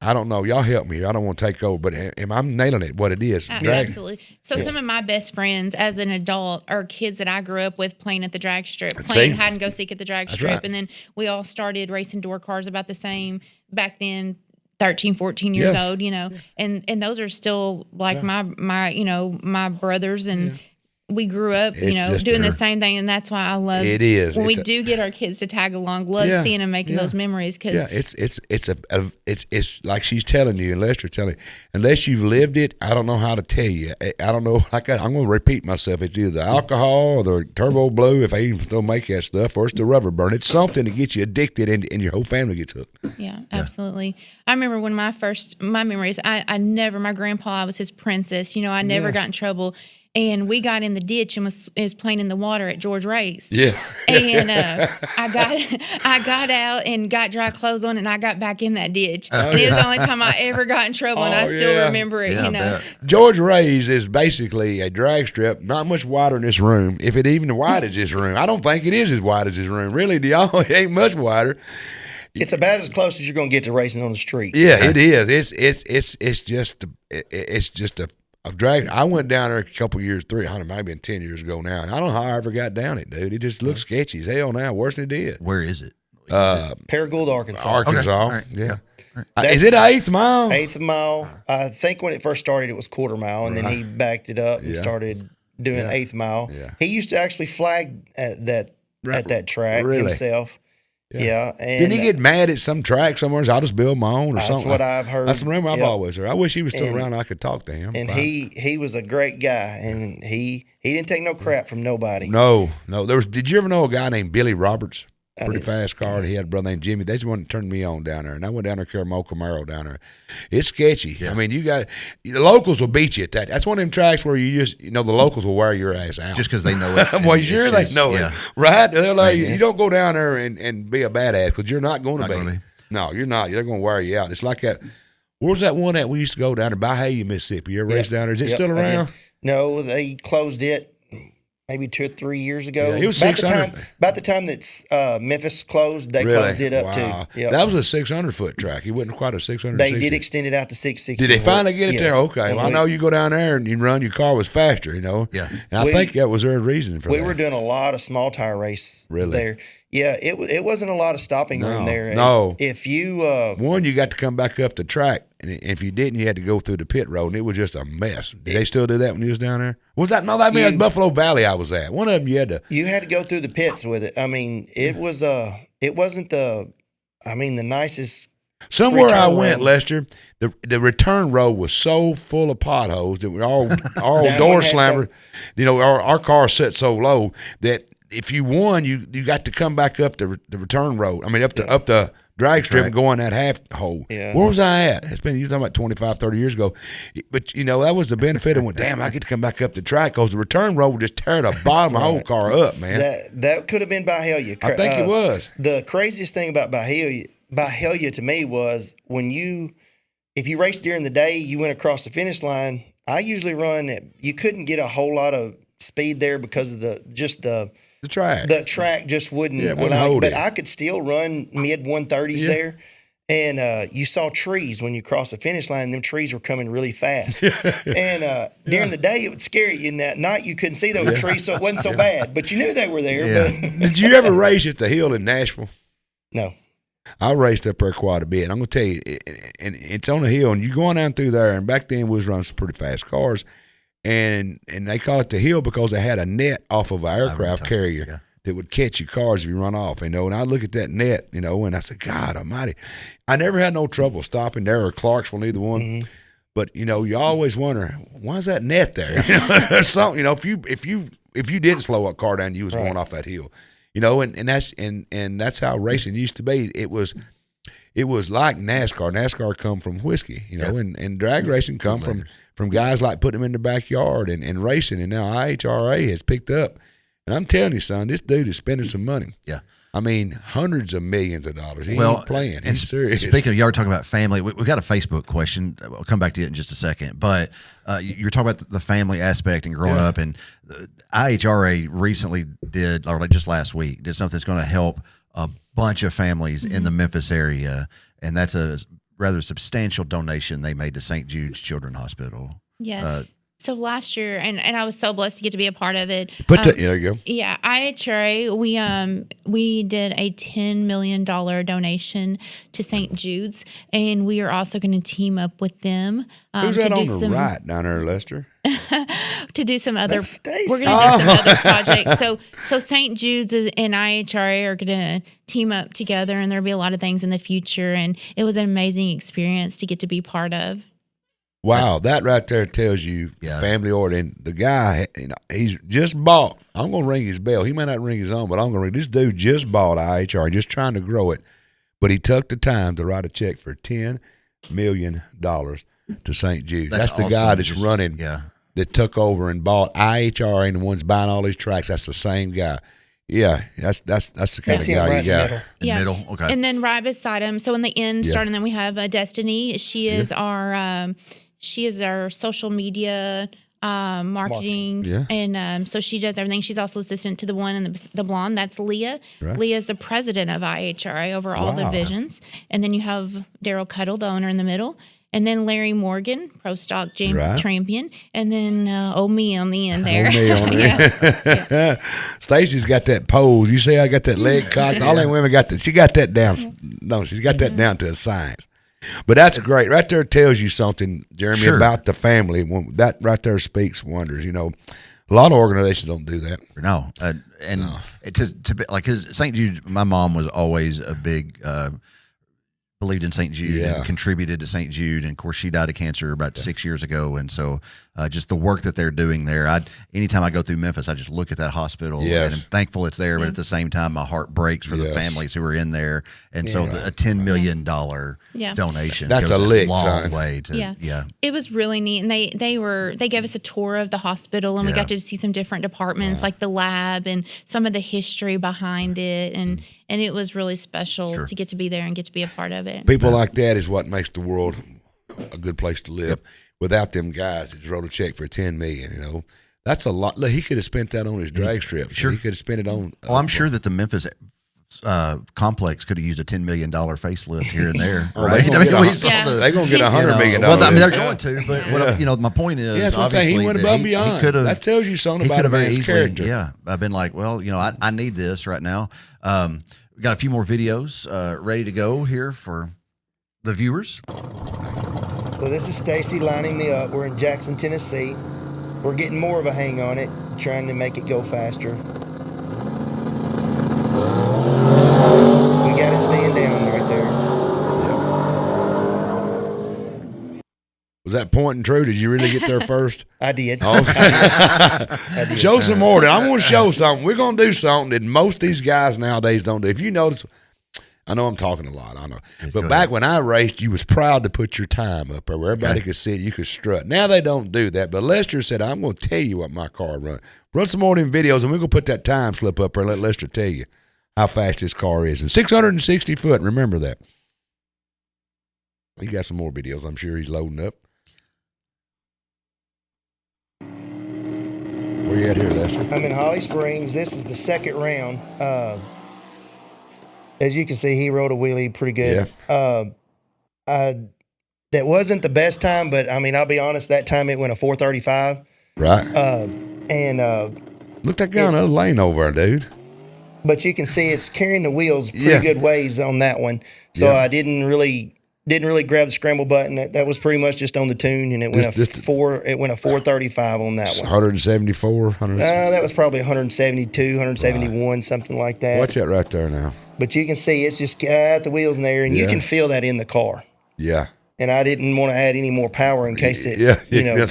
I don't know. Y'all help me. I don't want to take over, but I'm nailing it, what it is. Absolutely. So some of my best friends as an adult are kids that I grew up with playing at the drag strip, playing hide and go seek at the drag strip. Right. And then we all started racing door cars about the same back then. 13, 14 years old, and those are still like my brothers, and we grew up, doing the same thing, and that's why I love it. Is when we do get our kids to tag along, seeing them making those memories. Cause it's like she's telling you, and Lester telling you, unless you've lived it, I don't know how to tell you. I don't know. I'm going to repeat myself. It's either the alcohol or the turbo blue, if I even still make that stuff, or it's the rubber burn. It's something to get you addicted, and your whole family gets hooked. Yeah, absolutely. I remember when my memories. My grandpa, I was his princess. I never got in trouble. And we got in the ditch and was playing in the water at George Ray's. Yeah. And I got out and got dry clothes on, and I got back in that ditch. And it was the only time I ever got in trouble, and I still remember it. George Ray's is basically a drag strip, not much wider than this room, if it even wide as this room. I don't think it is as wide as this room. Really, do y'all? It ain't much wider. It's about as close as you're going to get to racing on the street. Yeah, it is. It's just a drag. I went down there a couple years, 300, might have been 10 years ago now, and I don't know how I ever got down it, dude. It just looks sketchy as hell now, worse than it did. Where is it? Paragould, Arkansas. Arkansas, right. Yeah. Is it an 8th mile? 8th mile. I think when it first started, it was quarter mile, and then he backed it up and started doing 8th mile. Yeah. He used to actually flag at that track himself. Yeah. And didn't he get mad at some track somewhere? I'll just build my own or something. That's what I've heard. That's the rumor I've always heard. I wish he was still around. I could talk to him. And he was a great guy, and he didn't take no crap from nobody. No. Did you ever know a guy named Billy Roberts? Pretty fast car, and he had a brother named Jimmy. That's the one that turned me on down there, and I went down there to carry my Camaro down there. It's sketchy. Yeah. I mean, the locals will beat you at that. That's one of them tracks where you just, the locals will wear your ass out. Just because they know it. Well, sure they know it, right? They're like, you don't go down there and be a badass because you're not going to be. No, you're not. They're going to wear you out. It's like that. Where was that one that we used to go down there? Bahia, Mississippi. You ever race down there? Is it still around? No, they closed it. Maybe 2 or 3 years ago. Yeah, it was about the time that Memphis closed, they closed it up too. Yep. That was a 600-foot track. It wasn't quite a 600. They did extend it out to 660. Did they finally get it there? Okay. Well, I know you go down there and you run, your car was faster, Yeah. And I think that was their reason for that. We were doing a lot of small tire races there. Yeah, it wasn't a lot of stopping room there. No. If you one, you got to come back up the track, and if you didn't, you had to go through the pit road, and it was just a mess. Did they still do that when you was down there? Was that no? That was Buffalo Valley. I was at one of them. You had to go through the pits with it. I mean, it wasn't the nicest. Somewhere I went, Lester, the return road was so full of potholes that we all door slammer. Our car set so low that if you won, you got to come back up the return road. I mean, up the drag strip and go in that half hole. Yeah. Where was I at? It's been, you're talking about 25, 30 years ago. But, that was the benefit of damn, I get to come back up the track because the return road would just tear the bottom of the whole car up, man. That could have been Buckelew. I think it was. The craziest thing about Buckelew to me was if you raced during the day, you went across the finish line. I usually run you couldn't get a whole lot of speed there because of the track. The track just wouldn't allow, but I could still run mid 130s there. And you saw trees when you crossed the finish line. Them trees were coming really fast. And during the day, it would scare you. And at night, you couldn't see those trees, so it wasn't so bad. But you knew they were there. Yeah. But Did you ever race at the hill in Nashville? No. I raced up there quite a bit. I'm going to tell you, and it's on the hill, and you're going down through there, and back then we was running some pretty fast cars, and they call it the hill because they had a net off of an aircraft carrier that would catch your cars if you run off, and I look at that net, and I said, God almighty. I never had no trouble stopping there or Clarksville, neither one. Mm-hmm. But, you always wonder, why is that net there? There's something, if you didn't slow a car down, you was going off that hill. And that's how racing used to be. It was like NASCAR. NASCAR come from whiskey, and drag racing come from guys like putting them in the backyard and racing. And now IHRA has picked up. And I'm telling you, son, this dude is spending some money. Yeah. I mean, hundreds of millions of dollars. He ain't playing. He's serious. Speaking of, you were talking about family. We've got a Facebook question. We'll come back to it in just a second. But you're talking about the family aspect and growing up. And IHRA recently did, or like just last week, did something that's going to help a bunch of families in the Memphis area. And that's a rather substantial donation they made to St. Jude's Children's Hospital. Yeah. So last year, and I was so blessed to get to be a part of it. There you go. Yeah, IHRA, we did a $10 million donation to St. Jude's, and we are also going to team up with them. Who's that on the right down there, Lester? To do some other, Staci. we're going to do some other projects. So St. Jude's and IHRA are going to team up together, and there'll be a lot of things in the future. And it was an amazing experience to get to be part of. Wow, that right there tells you family order. And the guy, he's just bought. I'm going to ring his bell. He may not ring his own, but I'm going to ring. This dude just bought IHR, just trying to grow it. But he took the time to write a check for $10 million to St. Jude. That's the awesome. guy that's running, that took over and bought IHR, and the one's buying all these tracks. That's the same guy. Yeah, that's the kind of guy you got. In the middle, okay. And then right beside him, so in the end, starting, then we have Destiny. She is our social media marketing, and so she does everything. She's also assistant to the one in the blonde. That's Leah. Right. Leah is the president of IHRA over all divisions. And then you have Daryl Cuttle, the owner, in the middle. And then Larry Morgan, Pro Stock champion. And then me on the end there. Me on there. Staci's got that pose. You see I got that leg cocked. All them women got that. She got that down. No, she's got that down to a science. But that's great. Right there tells you something, Jeremy, about the family. That right there speaks wonders. A lot of organizations don't do that. No. To be like St. Jude, my mom was always a big believed in St. Jude and contributed to St. Jude. And, of course, she died of cancer about 6 years ago. And so just the work that they're doing there, anytime I go through Memphis, I just look at that hospital and I'm thankful it's there. But at the same time, my heart breaks for the families who are in there. And so a $10 million donation that's goes a long way to, It was really neat. And they gave us a tour of the hospital, and we got to see some different departments like the lab and some of the history behind it. And it was really special to get to be there and get to be a part of it. People like that is what makes the world a good place to live. Without them guys that wrote a check for $10 million, that's a lot. Look, he could have spent that on his drag strip. Sure, he could have spent it on. Well, I'm sure that the Memphis complex could have used a $10 million facelift here and there. Right? They're going to get $100 million. Well, they're going to. But my point is, obviously, he went above and beyond. That tells you something about his character. Yeah, I've been like, I need this right now. We got a few more videos ready to go here for the viewers. So this is Staci lining me up. We're in Jackson, Tennessee. We're getting more of a hang on it, trying to make it go faster. We got it staying down right there. Was that point and true? Did you really get there first? I did. Okay. I did. Show some order. I want to show something. We're going to do something that most of these guys nowadays don't do. If you notice, I know I'm talking a lot. I know. But back when I raced, you was proud to put your time up there where everybody could see it. You could strut. Now they don't do that. But Lester said, I'm going to tell you what my car runs. Run some more of them videos, and we're going to put that time slip up there and let Lester tell you how fast this car is. And 660 foot, remember that. He got some more videos. I'm sure he's loading up. Where you at here, Lester? I'm in Holly Springs. This is the second round. As you can see, he rode a wheelie pretty good. Yeah. That wasn't the best time, but I mean, I'll be honest. That time it went a 4:35. Right. Look that guy in the other lane over there, dude. But you can see it's carrying the wheels pretty good ways on that one. So I didn't really grab the scramble button. That was pretty much just on the tune, and it went a 4:35 on that one. 174. That was probably 172, 171, something like that. Watch that right there now. But you can see it's just got the wheels in there, and you can feel that in the car. Yeah. And I didn't want to add any more power in case it,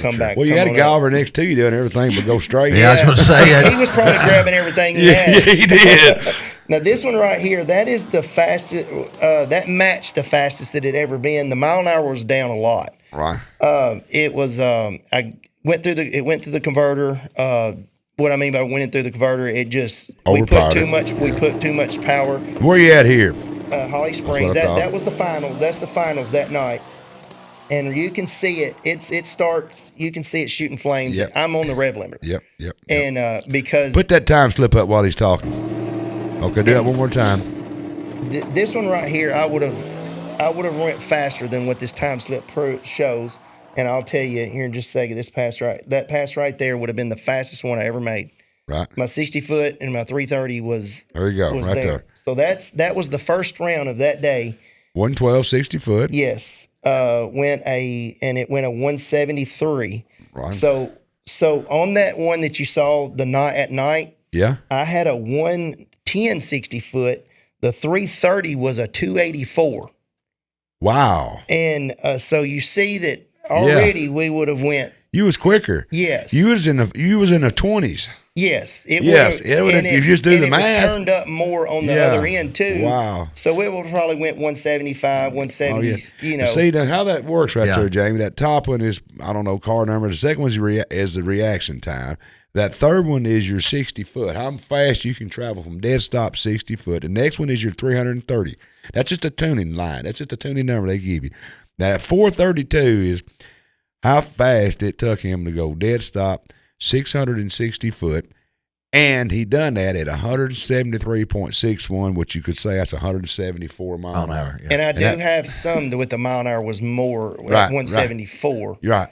come back. Well, you had a guy over next to you doing everything but go straight. I was going to say. He was probably grabbing everything he had. Yeah, he did. Now, this one right here, that is the fastest, that matched the fastest that it ever been. The mile an hour was down a lot. Right. It was, it went through the converter. What I mean by went through the converter, we put too much power. Where you at here? Holly Springs. That was the final. That's the finals that night. And you can see it. It starts. You can see it shooting flames. Yep. I'm on the rev limiter. Yep. And because put that time slip up while he's talking. Okay, do that one more time. This one right here, I would have went faster than what this time slip shows. And I'll tell you here in just a second. That pass right there would have been the fastest one I ever made. Right. My 60 foot and my 330 was. There you go, right there. So that was the first round of that day. 112, 60 foot. Yes. It went a 173. Right. So on that one that you saw at night, I had a 110 60 foot. The 330 was a 284. Wow. And so you see that already we would have went. You was quicker. Yes. You was in the 20s. Yes. If you just do the math. It was turned up more on the other end too. Wow. So it would probably went 175, 170. You know. See now how that works right there, Jamie. That top one is car number. The second one is the reaction time. That third one is your 60 foot. How fast you can travel from dead stop 60 foot. The next one is your 330. That's just a tuning line. That's just a tuning number they give you. That 432 is how fast it took him to go dead stop 660 foot, and he done that at 173.61, which you could say that's 174 mile an hour. Yeah. And I do have some with the mile an hour was more, like 174. Right.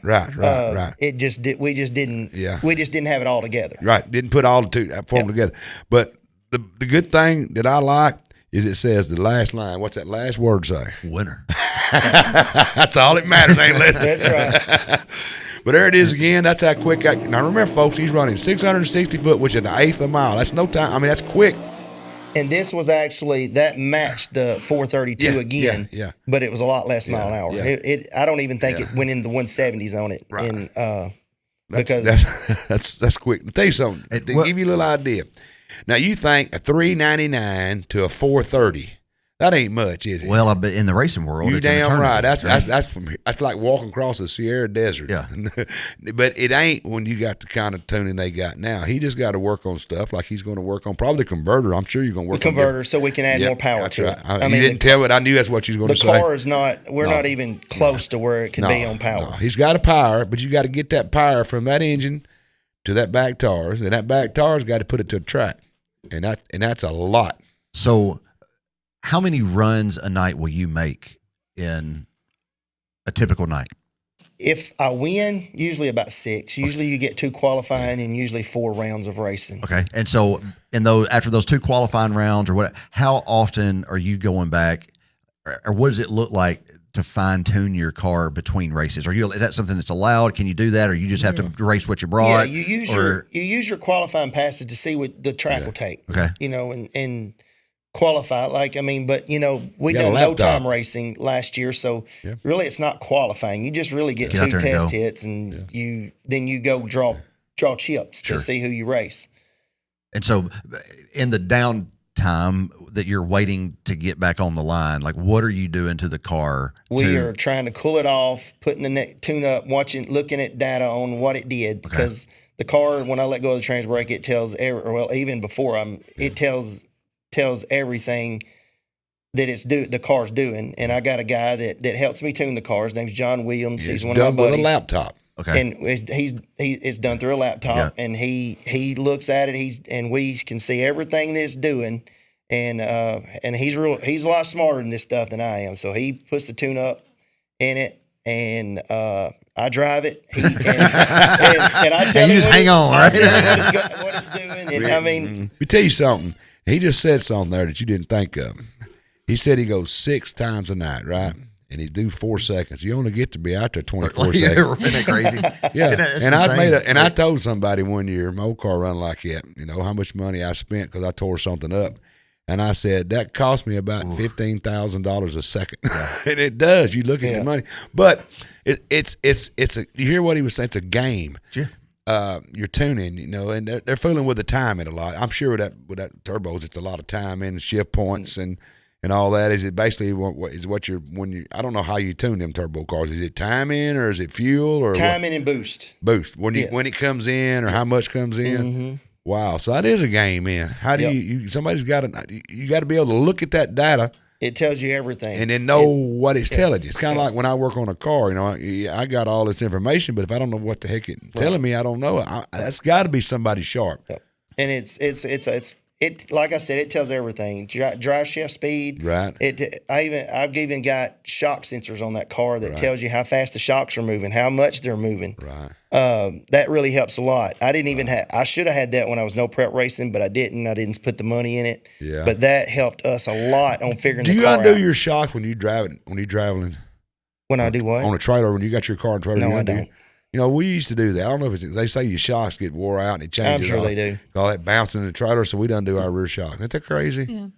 We just didn't have it all together. Right, didn't put all the two form together. But the good thing that I like is it says the last line. What's that last word say? Winner. That's all that matters, ain't it? That's right. But there it is again. That's how quick. Now remember, folks, he's running 660 foot, which is an eighth of a mile. That's no time. I mean, that's quick. And this was actually that matched the 432 again. Yeah. But it was a lot less mile an hour. Yeah. I don't even think it went into the 170s on it. Right. And, that's quick. To tell you something, to give you a little idea. Now you think a 399 to a 430. That ain't much, is it? Well, I bet in the racing world, you it's damn right. That's like walking across the Sierra Desert. Yeah. But it ain't when you got the kind of tuning they got now. He just got to work on stuff like he's going to work on probably the converter. I'm sure you're going to work the on converter so we can add more power that's to right. it. I mean, you didn't tell it. I knew that's what you was going to say. The car is not. We're not even close to where it can be on power. No. He's got a power, but you got to get that power from that engine to that back tires, and that back tires got to put it to the track, and that's a lot. So, how many runs a night will you make in a typical night? If I win, usually about 6. Usually you get 2 qualifying and usually 4 rounds of racing. Okay. And so after those 2 qualifying rounds or what, how often are you going back or what does it look like to fine tune your car between races? Is that something that's allowed? Can you do that? Or you just have to race what you brought? Yeah, you use your qualifying passes to see what the track will take. Okay. And qualify we done no time racing last year, so really it's not qualifying. You just really get 2 test hits and you go draw chips to see who you race. And so in the down time that you're waiting to get back on the line? Like, what are you doing to the car? We are trying to cool it off, putting the tune up, looking at data on what it did, because the car, when I let go of the trans brake, it tells even before it tells everything that the car's doing. And I got a guy that helps me tune the car. His name's John Williams. He's one of my buddies. With a laptop. Okay. And it's done through a laptop, and he looks at it. And we can see everything that it's doing, and he's a lot smarter in this stuff than I am. So he puts the tune up in it, and I drive it. And I tell him you just hang on, right? What it's doing. And I mean, let me tell you something. He just said something there that you didn't think of. He said he goes 6 times a night, right? And he do 4 seconds. You only get to be out there 24 seconds. Isn't that crazy? Yeah. And I told somebody one year, my old car run like that, how much money I spent because I tore something up. And I said, that cost me about $15,000 a second. And it does. You look at the money. But it's you hear what he was saying? It's a game. Yeah. You're tuning, and they're fooling with the timing a lot. I'm sure with that turbos, it's a lot of timing, shift points, and all that. Is it basically I don't know how you tune them turbo cars. Is it timing or is it fuel or timing and boost? Boost when it comes in or how much comes in. Mm-hmm. Wow, so that is a game, man. How do you somebody's got to be able to look at that data. It tells you everything. And then know what it's telling you. It's kind of like when I work on a car, I got all this information, but if I don't know what the heck it's telling me, I don't know. That's got to be somebody sharp. Yep. And it's like I said, it tells everything. Drive shaft speed. Right. I've even got shock sensors on that car that tells you how fast the shocks are moving, how much they're moving. Right. That really helps a lot. I should have had that when I was no prep racing, but I didn't. I didn't put the money in it. Yeah. But that helped us a lot on figuring the car out. Do you undo your shocks when you're traveling? When I do what? On a trailer, when you got your car and trailer? No, I don't. We used to do that. I don't know if they say your shocks get wore out and it changes. I'm sure they do. All that bouncing in the trailer, so we done do our rear shock. Isn't that crazy? Yeah.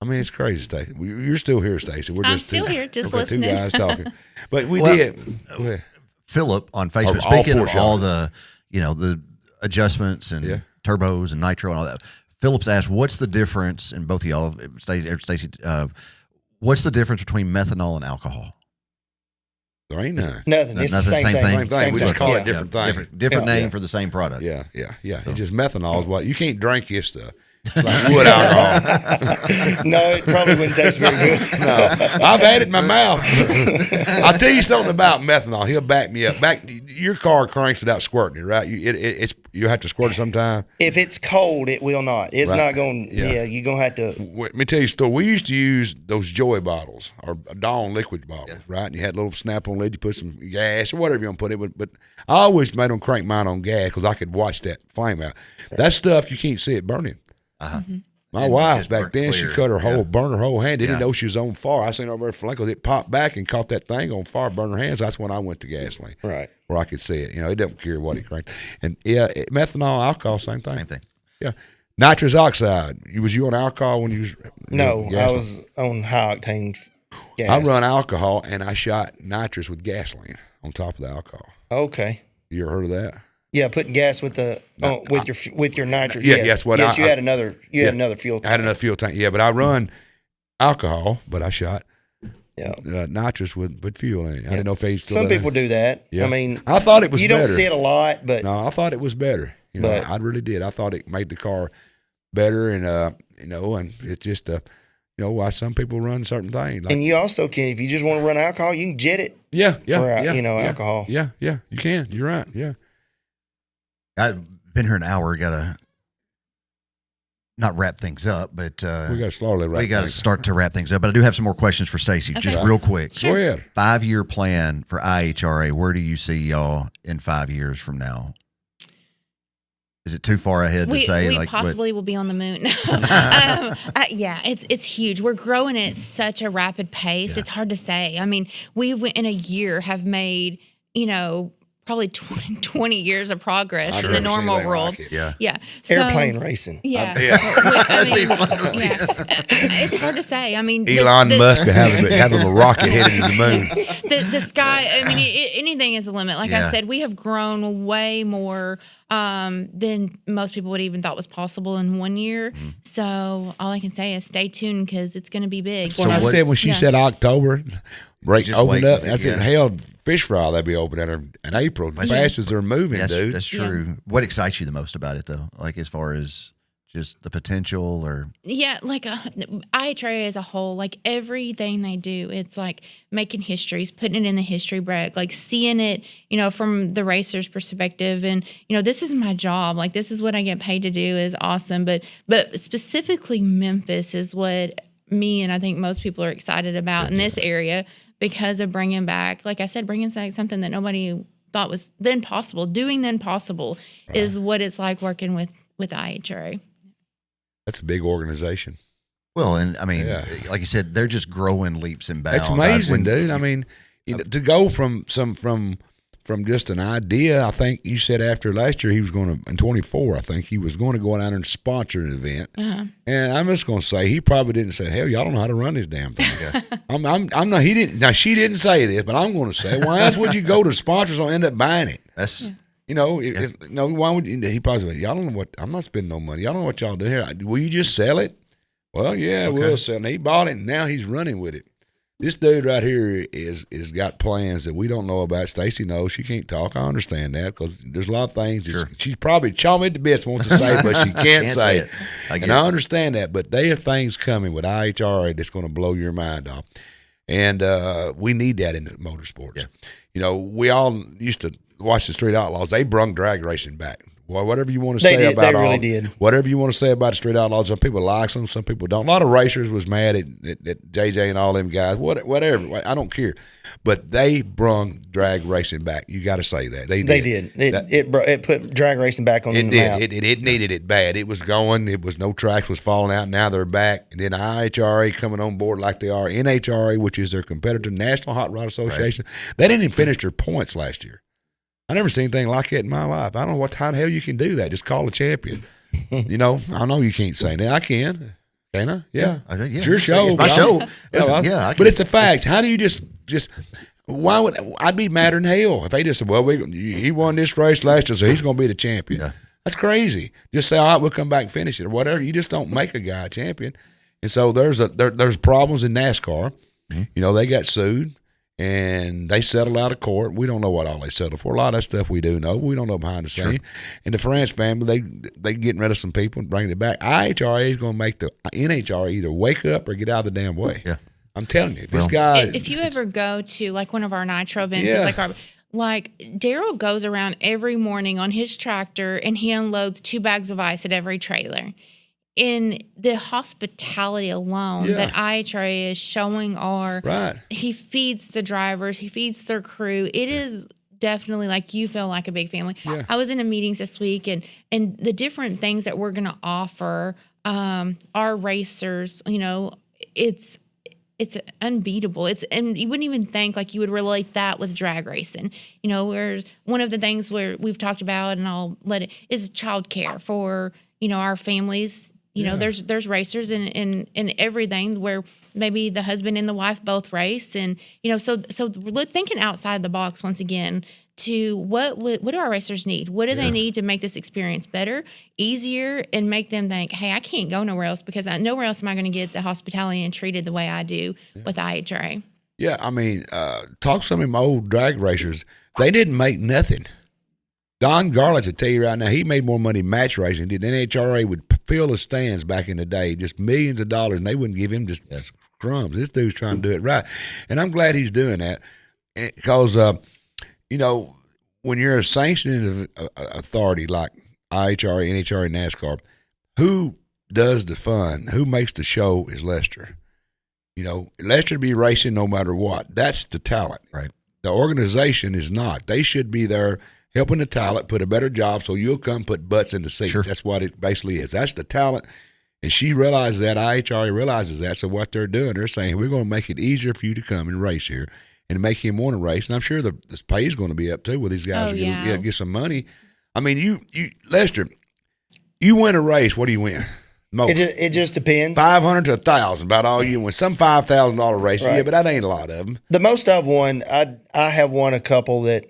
I mean, it's crazy, Stacy. You're still here, Stacy. I'm still here, just listening. Two guys talking. But we did. Philip on Facebook, speaking of all the, the adjustments and turbos and nitro and all that, Philip's asked, what's the difference, and both of y'all, Stacy, what's the difference between methanol and alcohol? There ain't none. Nothing. It's the same thing. We just call it different things. Different name for the same product. Yeah. So. It's just methanol is what you can't drink this stuff. It's like wood alcohol. No, it probably wouldn't taste very good. No, I've had it in my mouth. I'll tell you something about methanol. He'll back me up. Your car cranks without squirting it, right? You have to squirt it sometime. If it's cold, it will not. It's not going. Yeah, you're gonna have to. Let me tell you a story. We used to use those Joy bottles or Dawn liquid bottles, right? And you had a little snap-on lid. You put some gas or whatever you want to put it. But I always made them crank mine on gas because I could watch that flame out. That stuff you can't see it burning. Uh-huh. Mm-hmm. My wife back then, clear. she cut her burned her whole hand. Didn't know she was on fire. I seen her over there flank because it popped back and caught that thing on fire, burned her hands. That's when I went to gasoline, right, where I could see it. It doesn't care what it cranked. And methanol, alcohol, same thing. Same thing. Yeah, nitrous oxide. Was you on alcohol when you was? No, I was on high octane gas. I run alcohol and I shot nitrous with gasoline on top of the alcohol. Okay. You ever heard of that? Yeah, putting gas with with your nitrous. Yeah, yes. Yes, you had another fuel tank. I had another fuel tank. Yeah, but I run alcohol, but I shot nitrous with fuel in it. I didn't know if they still. Some people do that. Yeah. I mean, I thought it was. You better. don't see it a lot, but no, I thought it was better. I really did. I thought it made the car better, and and it's just why some people run certain things. Like, and you also can, if you just want to run alcohol, you can jet it. Alcohol. Yeah, you can. You're right. Yeah. I've been here an hour. Got to not wrap things up, but we got to slowly wrap. We got to start to wrap things up. But I do have some more questions for Staci, just real quick. Sure. Go ahead. 5-year plan for IHRA. Where do you see y'all in 5 years from now? Is it too far ahead to say? We possibly will be on the moon. It's huge. We're growing at such a rapid pace. Yeah. It's hard to say. I mean, we in a year have made, probably 20 years of progress I've in the never seen normal anything world. like it. Yeah. So, Airplane racing. Yeah. That'd be fun. It's hard to say. I mean, Elon Musk having a rocket headed to the moon. The sky, I mean, anything is a limit. Like Yeah. I said, we have grown way more than most people would even thought was possible in 1 year. So all I can say is stay tuned because it's going to be big. When I said, when she said October, break Just opened wait up, and I see, said, yeah. hell, fish fry, they'll be open in April. As fast as they're moving, dude. That's true. What excites you the most about it, though? Like as far as just the potential, or Yeah, like IHRA as a whole, like everything they do, it's like making histories, putting it in the history book, like seeing it, from the racer's perspective. And, this is my job. Like this is what I get paid to do is awesome. But specifically Memphis is what me and I think most people are excited about in this area because of bringing back, like I said, bringing back something that nobody thought was then possible. Doing then possible is what it's like working with IHRA. That's a big organization. well, and I mean, like you said, they're just growing leaps and bounds. It's amazing, dude. I mean, to go from just an idea. I think you said after last year he was going to, in 24, I think he was going to go down there and sponsor an event. And I'm just going to say he probably didn't say, "Hell, y'all don't know how to run this damn thing." I'm not. He didn't. Now she didn't say this, but I'm going to say, why else would you go to sponsors and end up buying it? That's No, why would he probably say, y'all don't know what, I'm not spending no money. Y'all don't know what y'all do here. Will you just sell it? Well, yeah, we'll sell it. And he bought it, and now he's running with it. This dude right here is got plans that we don't know about. Stacy knows. She can't talk. I understand that because there's a lot of things she's probably chomping at the bits, wants to say, but she can't say it. I understand that, but they have things coming with IHRA that's going to blow your mind off. And we need that in the motorsports. Yeah. We all used to watch the Street Outlaws. They brung drag racing back. Well, whatever you want to say about they really did. Whatever you want to say about the Street Outlaws, some people like them, some people don't. A lot of racers was mad at JJ and all them guys. Whatever, I don't care. But they brung drag racing back. You got to say that they did. It put drag racing back on the map. It needed it bad. It was going. It was no tracks was falling out. Now they're back. And then IHRA coming on board like they are. NHRA, which is their competitor, National Hot Rod Association. Right. They didn't even finish their points last year. I never seen anything like that in my life. I don't know how the hell you can do that. Just call a champion. I know you can't say that. I can. Can I? Yeah. It's your show. It's my show. But it's a fact. How do you just why would I'd be madder than hell if they just said, well, he won this race last year, so he's going to be the champion. Yeah. That's crazy. Just say, all right, we'll come back and finish it or whatever. You just don't make a guy a champion. And so there's problems in NASCAR. Mm-hmm. They got sued. And they settled out of court. We don't know what all they settled for. A lot of that stuff we do know. We don't know behind the scene. And the France family, they getting rid of some people and bringing it back. IHRA is going to make the NHRA either wake up or get out of the damn way. Yeah, I'm telling you, this guy. If you ever go to like one of our nitro events, it's like Daryl goes around every morning on his tractor and he unloads 2 bags of ice at every trailer. In the hospitality alone that IHRA is showing he feeds the drivers, he feeds their crew. It is definitely like you feel like a big family. Yeah. I was in a meetings this week and the different things that we're going to offer our racers, it's unbeatable. And you wouldn't even think like you would relate that with drag racing. Where one of the things where we've talked about, and I'll let it, is childcare for, our families. There's racers in everything where maybe the husband and the wife both race, and so we're thinking outside the box once again. To what do our racers need? What do they need to make this experience better, easier, and make them think, hey, I can't go nowhere else because nowhere else am I going to get the hospitality and treated the way I do with IHRA. Yeah, I mean, talk to some of my old drag racers. They didn't make nothing. Don Garlitz, I tell you right now, he made more money match racing than NHRA would fill the stands back in the day, just millions of dollars, and they wouldn't give him just crumbs. This dude's trying to do it right. And I'm glad he's doing that because, when you're a sanctioning authority like IHRA, NHRA, NASCAR, who does the fun, who makes the show is Lester. Lester be racing no matter what. That's the talent. Right. The organization is not. They should be there helping the talent put a better job so you'll come put butts in the seats. Sure. That's what it basically is. That's the talent. And she realizes that. IHRA realizes that. So what they're doing, they're saying, we're going to make it easier for you to come and race here. and make him want to race. And I'm sure the pay is going to be up too with these guys. Get some money. I mean, you Lester, you win a race. What do you win? Most. It just depends. 500 to 1,000, about all you win. Some $5,000 races, right. yeah, but that ain't a lot of them. The most I've won, I have won a couple that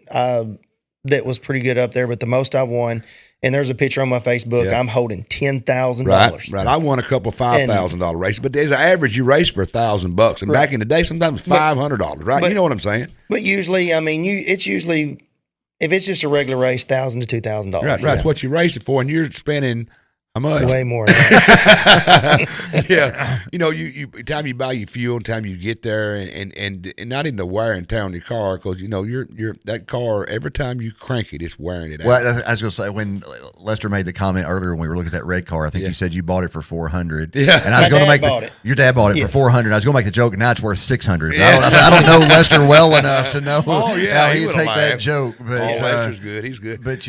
was pretty good up there, but the most I've won, and there's a picture on my Facebook. I'm holding $10,000. Right. I won a couple $5,000 races, but there's an average you race for $1,000, and back in the day, sometimes $500. Right? You know what I'm saying? But usually, I mean, it's usually if it's just a regular race, $1,000 to $2,000. Right. That's what you race it for, and you're spending. How much? Way more. Than that. Yeah, you time you buy your fuel, time you get there, and not even the wear and tear on your car, because you're that car every time you crank it, it's wearing it out. Well, I was going to say, when Lester made the comment earlier when we were looking at that red car, I think you said you bought it for $400. Yeah, and I was going to make your dad bought it for $400. I was going to make the joke, and now it's worth $600. Yeah. I don't know Lester well enough to know how he'd take that joke. But Lester's good. He's good. But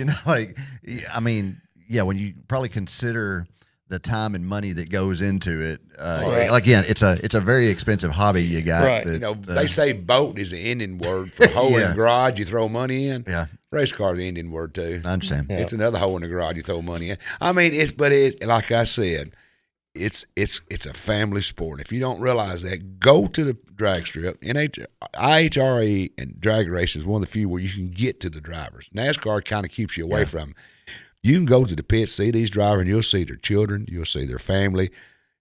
when you probably consider the time and money that goes into it, again, it's a very expensive hobby you got. Right. They say boat is an Indian word for hole in the garage you throw money in. Yeah. Race car is the Indian word too. I understand. It's another hole in the garage you throw money in. I mean, like I said, it's a family sport. If you don't realize that, go to the drag strip. IHRA and drag race is one of the few where you can get to the drivers. NASCAR kind of keeps you away from them. You can go to the pit, see these drivers, and you'll see their children, you'll see their family,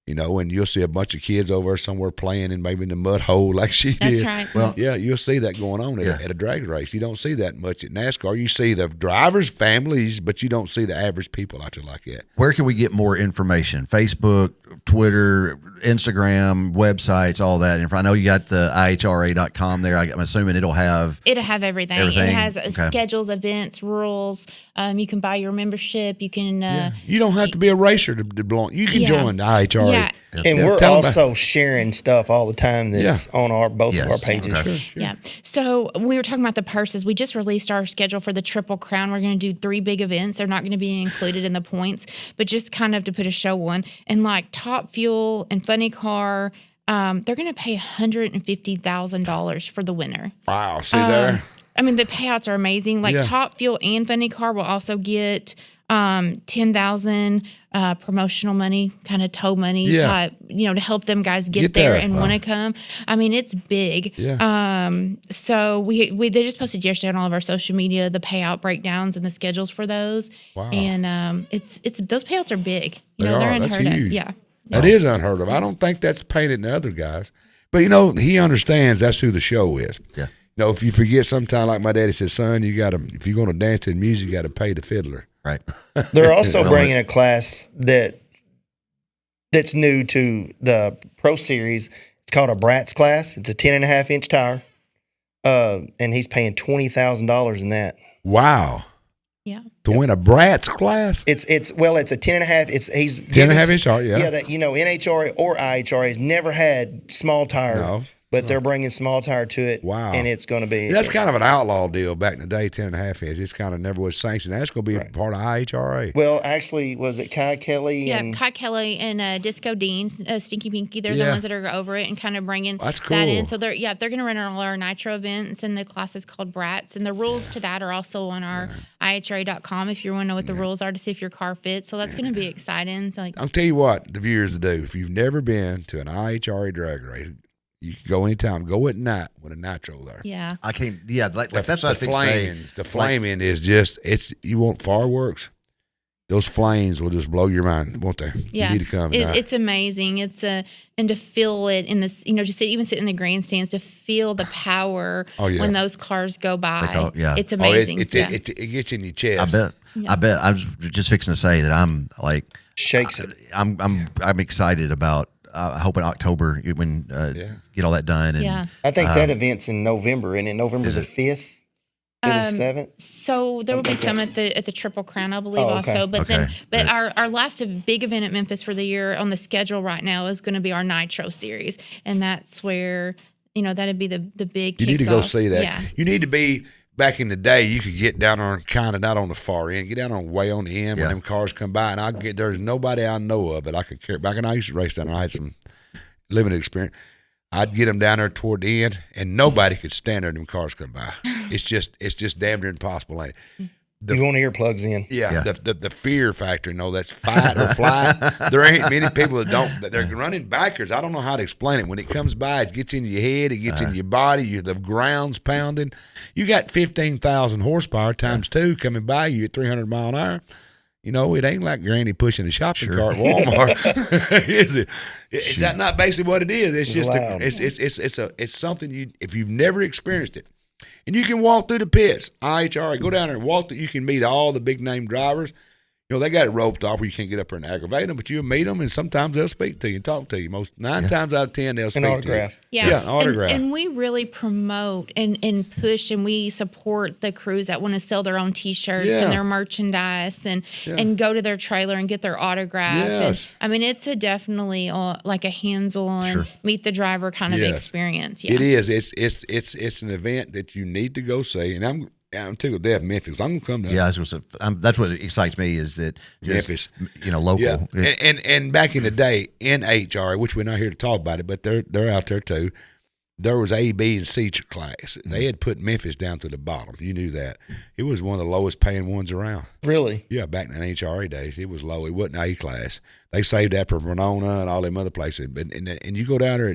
and you'll see a bunch of kids over there somewhere playing in maybe in the mud hole like she did. That's right. Well, you'll see that going on at a drag race. You don't see that much at NASCAR. You see the drivers' families, but you don't see the average people out there like that. Where can we get more information? Facebook, Twitter, Instagram, websites, all that. And I know you got the IHRA.com there. I'm assuming it'll have everything. It has schedules, events, rules. You can buy your membership. You can. You don't have to be a racer to belong. You can join the IHRA. Yeah. And we're also sharing stuff all the time that's on both of our pages. Okay. Sure. Yeah. So we were talking about the purses. We just released our schedule for the Triple Crown. We're going to do 3 big events. They're not going to be included in the points, but just kind of to put a show on. And like Top Fuel and Funny Car, they're going to pay $150,000 for the winner. Wow. See there? I mean, the payouts are amazing. Like Top Fuel and Funny Car will also get $10,000 promotional money, kind of tow money type, to help them guys get there and want to come. I mean, it's big. Yeah. So they just posted yesterday on all of our social media the payout breakdowns and the schedules for those. Wow. And it's those payouts are big. They're unheard of. Yeah. That is unheard of. I don't think that's painted to other guys. But he understands that's who the show is. Yeah. If you forget sometime, like my daddy said, son, if you're going to dance in music, you got to pay the fiddler. Right. They're also bringing a class that's new to the Pro Series. It's called a Bratz class. It's a 10.5-inch tire, and he's paying $20,000 in that. Wow. Yeah. To win a Bratz class? It's a 10.5. He's 10.5-inch tire. Yeah. Yeah. That NHRA or IHRA has never had small tire. No. But they're bringing small tire to it. Wow. And it's going to be. That's kind of an outlaw deal back in the day, 10.5 inch. It's kind of never was sanctioned. That's going to be part of IHRA. Well, actually, was it Kai Kelly? Yeah, Kai Kelly and Disco Dean, Stinky Pinky. They're the ones that are over it and kind of bringing that in. So they're going to run all our Nitro events, and the class is called Bratz. And the rules to that are also on our IHRA.com if you want to know what the rules are to see if your car fits. So that's going to be exciting. So I'll tell you what the viewers to do. If you've never been to an IHRA drag race, you can go anytime. Go at night with a nitro there. Yeah. I can't. Yeah, that's what I think. The flaming is just. You want fireworks. Those flames will just blow your mind, won't they? Yeah, you need to come. It's amazing. And to feel it in this, even sit in the grandstands to feel the power when those cars go by. It's amazing. It gets in your chest. I bet. Yeah. I bet. I was just fixing to say that I'm like shakes it. I'm excited about. I hope in October when get all that done. And, I think that event's in November, and November the 5th. 7th? So there will be some at the Triple Crown, I believe, also. But our last big event at Memphis for the year on the schedule right now is going to be our Nitro Series, and that's where that'd be the big. You need to go see that. Yeah. You need to be. Back in the day, you could get down on kind of not on the far end, get down on way on the end when them cars come by, and there's nobody I know of that I could care. Back when I used to race down, I had some limited experience. I'd get them down there toward the end, and nobody could stand there and them cars come by. It's just damn near impossible, ain't it? You want earplugs in. Yeah. The fear factor, that's fight or flight. There ain't many people that they're running backwards. I don't know how to explain it. When it comes by, it gets into your head, it gets into your body, the ground's pounding. You got 15,000 horsepower times 2 coming by you at 300 mile an hour. It ain't like Granny pushing a shopping cart at Walmart, is it? Is that not basically what it is? It's just loud. It's something if you've never experienced it, and you can walk through the pits. IHRA, go down there and walk. You can meet all the big name drivers. They got it roped off where you can't get up there and aggravate them, but you'll meet them, and sometimes they'll speak to you and talk to you. Nine times out of 10, they'll speak autograph. to you. Yeah, autograph. And we really promote and push, and we support the crews that want to sell their own T-shirts and their merchandise and go to their trailer and get their autograph. Yes. And, it's a definitely like a hands-on, meet the driver kind of experience. Yeah. It is. It's an event that you need to go see, and I'm tickled to death Memphis. I'm gonna come down. Yeah, I was gonna say, that's what excites me is that Memphis, local. Yeah. And back in the day in IHRA, which we're not here to talk about it, but they're out there too. There was A, B, and C class. They had put Memphis down to the bottom. You knew that. It was one of the lowest paying ones around. Really? Yeah, back in the IHRA days, it was low. It wasn't A class. They saved that for Verona and all them other places. But and you go down there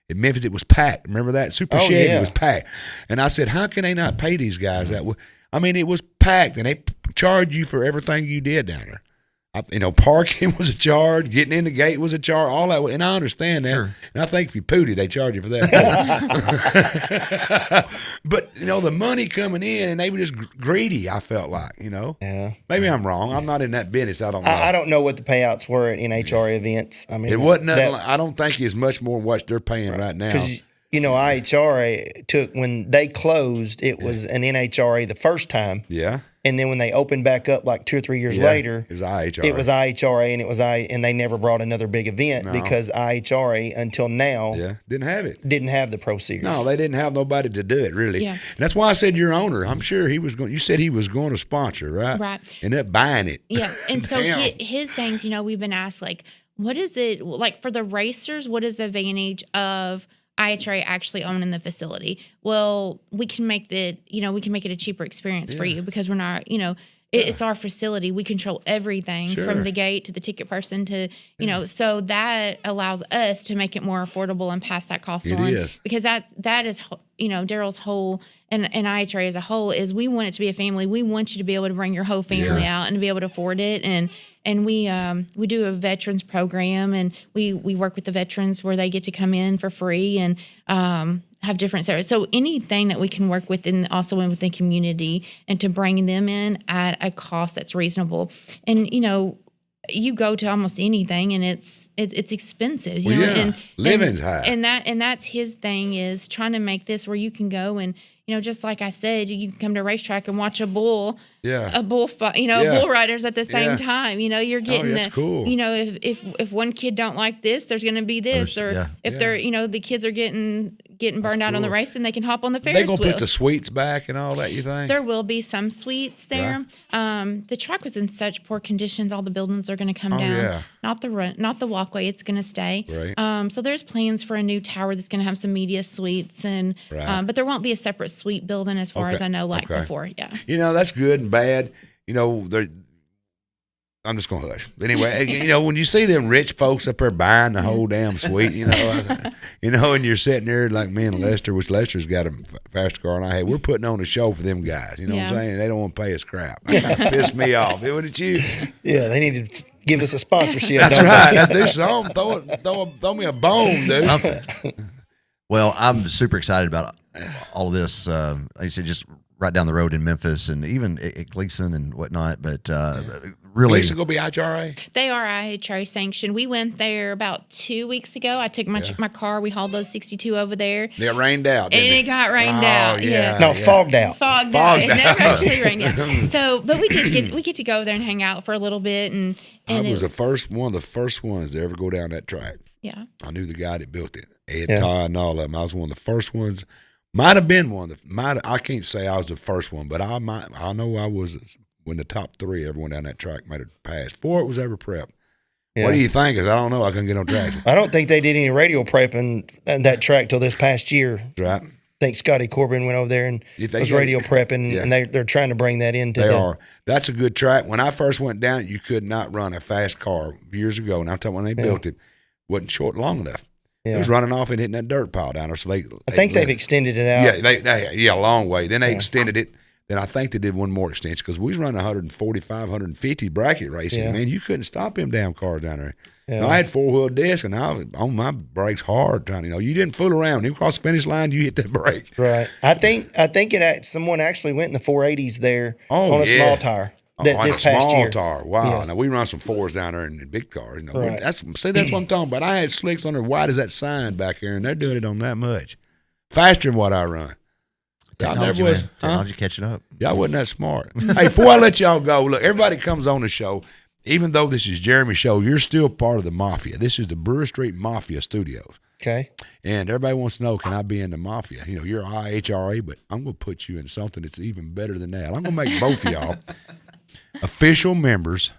at Memphis, it was packed. Remember that? Super Chevy was packed. And I said, how can they not pay these guys that way? it was packed, and they charged you for everything you did down there. Parking was a charge, getting in the gate was a charge, all that. And I understand that. Sure. And I think if you pooted, they charge you for that. But, the money coming in, and they were just greedy, I felt like, Yeah. Maybe I'm wrong. I'm not in that business. I don't know. I don't know what the payouts were at NHRA events. It wasn't nothing. I don't think it's much more than what they're paying right now. Because, IHRA took, when they closed, it was an NHRA the first time. Yeah. And then when they opened back up like 2 or 3 years later, it was IHRA. It was IHRA, and they never brought another big event because IHRA until now didn't have it. Didn't have the Pro Series. No, they didn't have nobody to do it really. Yeah. And that's why I said your owner. I'm sure he was going. You said he was going to sponsor, right? Right. And up buying it. Yeah. And so his things, we've been asked what is it like for the racers? What is the advantage of IHRA actually owning the facility? Well, we can make it a cheaper experience for you because we're not, it's our facility. We control everything from the gate to the ticket person to, so that allows us to make it more affordable and pass that cost on. Is. Because that is, Daryl's whole and IHRA as a whole is we want it to be a family. We want you to be able to bring your whole family out and to be able to afford it. And we do a veterans program, and we work with the veterans where they get to come in for free and have different services. So anything that we can work with and also in with the community and to bring them in at a cost that's reasonable. And, you go to almost anything and it's expensive. Living's high. And that's his thing is trying to make this where you can go and, just like I said, you can come to a racetrack and watch a bull riders at the same time. You're getting, that's cool. If one kid don't like this, there's going to be this, if they're, the kids are getting burned out on the race, and they can hop on the Ferris wheel. They gonna put the suites back and all that, you think? There will be some suites there. Right. The track was in such poor conditions. All the buildings are going to come down. Yeah. Not the walkway. It's going to stay. Right. So there's plans for a new tower that's going to have some media suites, and but there won't be a separate suite building as far as I know, before. Yeah. That's good and bad. I'm just going to hush. Anyway, when you see them rich folks up there buying the whole damn suite, and you're sitting there like me and Lester, which Lester's got a faster car, and I, hey, we're putting on a show for them guys. You know what I'm saying? They don't want to pay us crap. That pissed me off. Wouldn't you? Yeah, they need to give us a sponsorship. That's right. That's do something. Throw me a bone, dude. Well, I'm super excited about all of this. Like I said, just right down the road in Memphis and even at Gleason and whatnot. But really, Gleason going to be IHRA? They are IHRA sanctioned. We went there about 2 weeks ago. I took my car. We hauled those 62 over there. It rained out, didn't it got rained out. Yeah. No, fogged out. Fogged out. It never actually rained out. So, but we get to go there and hang out for a little bit. And I was one of the first ones to ever go down that track. Yeah. I knew the guy that built it, Ed Todd and all of them. I was one of the first ones. Might have been one. I can't say I was the first one, but I know I was when the top 3 ever went down that track made it past. 4 it was ever prep. What do you think? 'Cause I don't know. I couldn't get no traction. I don't think they did any radio prepping at that track till this past year. Right. I think Scotty Corbin went over there and was radio prepping, and they're trying to bring that into. They are. That's a good track. When I first went down, you could not run a fast car years ago, and I'm talking when they built it, wasn't short long enough. It was running off and hitting that dirt pile down there. So I think they've extended it out. Yeah, a long way. Then they extended it. Then I think they did one more extension because we was running 145, 150 bracket racing. Yeah. Man, you couldn't stop them damn cars down there. Yeah. And I had 4-wheel disc, and I was on my brakes hard trying to, you didn't fool around. You cross the finish line, you hit that brake. Right. I think someone actually went in the 480s there on a small tire. This past year. Tire. Wow. Yes. Now we run some 4s down there in the big cars. Right. That's what I'm talking about. I had slicks on there wide as that sign back here, and they're doing it on that much. Faster than what I run. Technology catching up. Y'all wasn't that smart. Hey, before I let y'all go, look, everybody comes on the show. Even though this is Jeremy's show, you're still part of the Mafia. This is the Brewer Street Mafia Studios. Okay. And everybody wants to know, can I be in the Mafia? You're IHRA, but I'm going to put you in something that's even better than that. I'm going to make both of y'all official members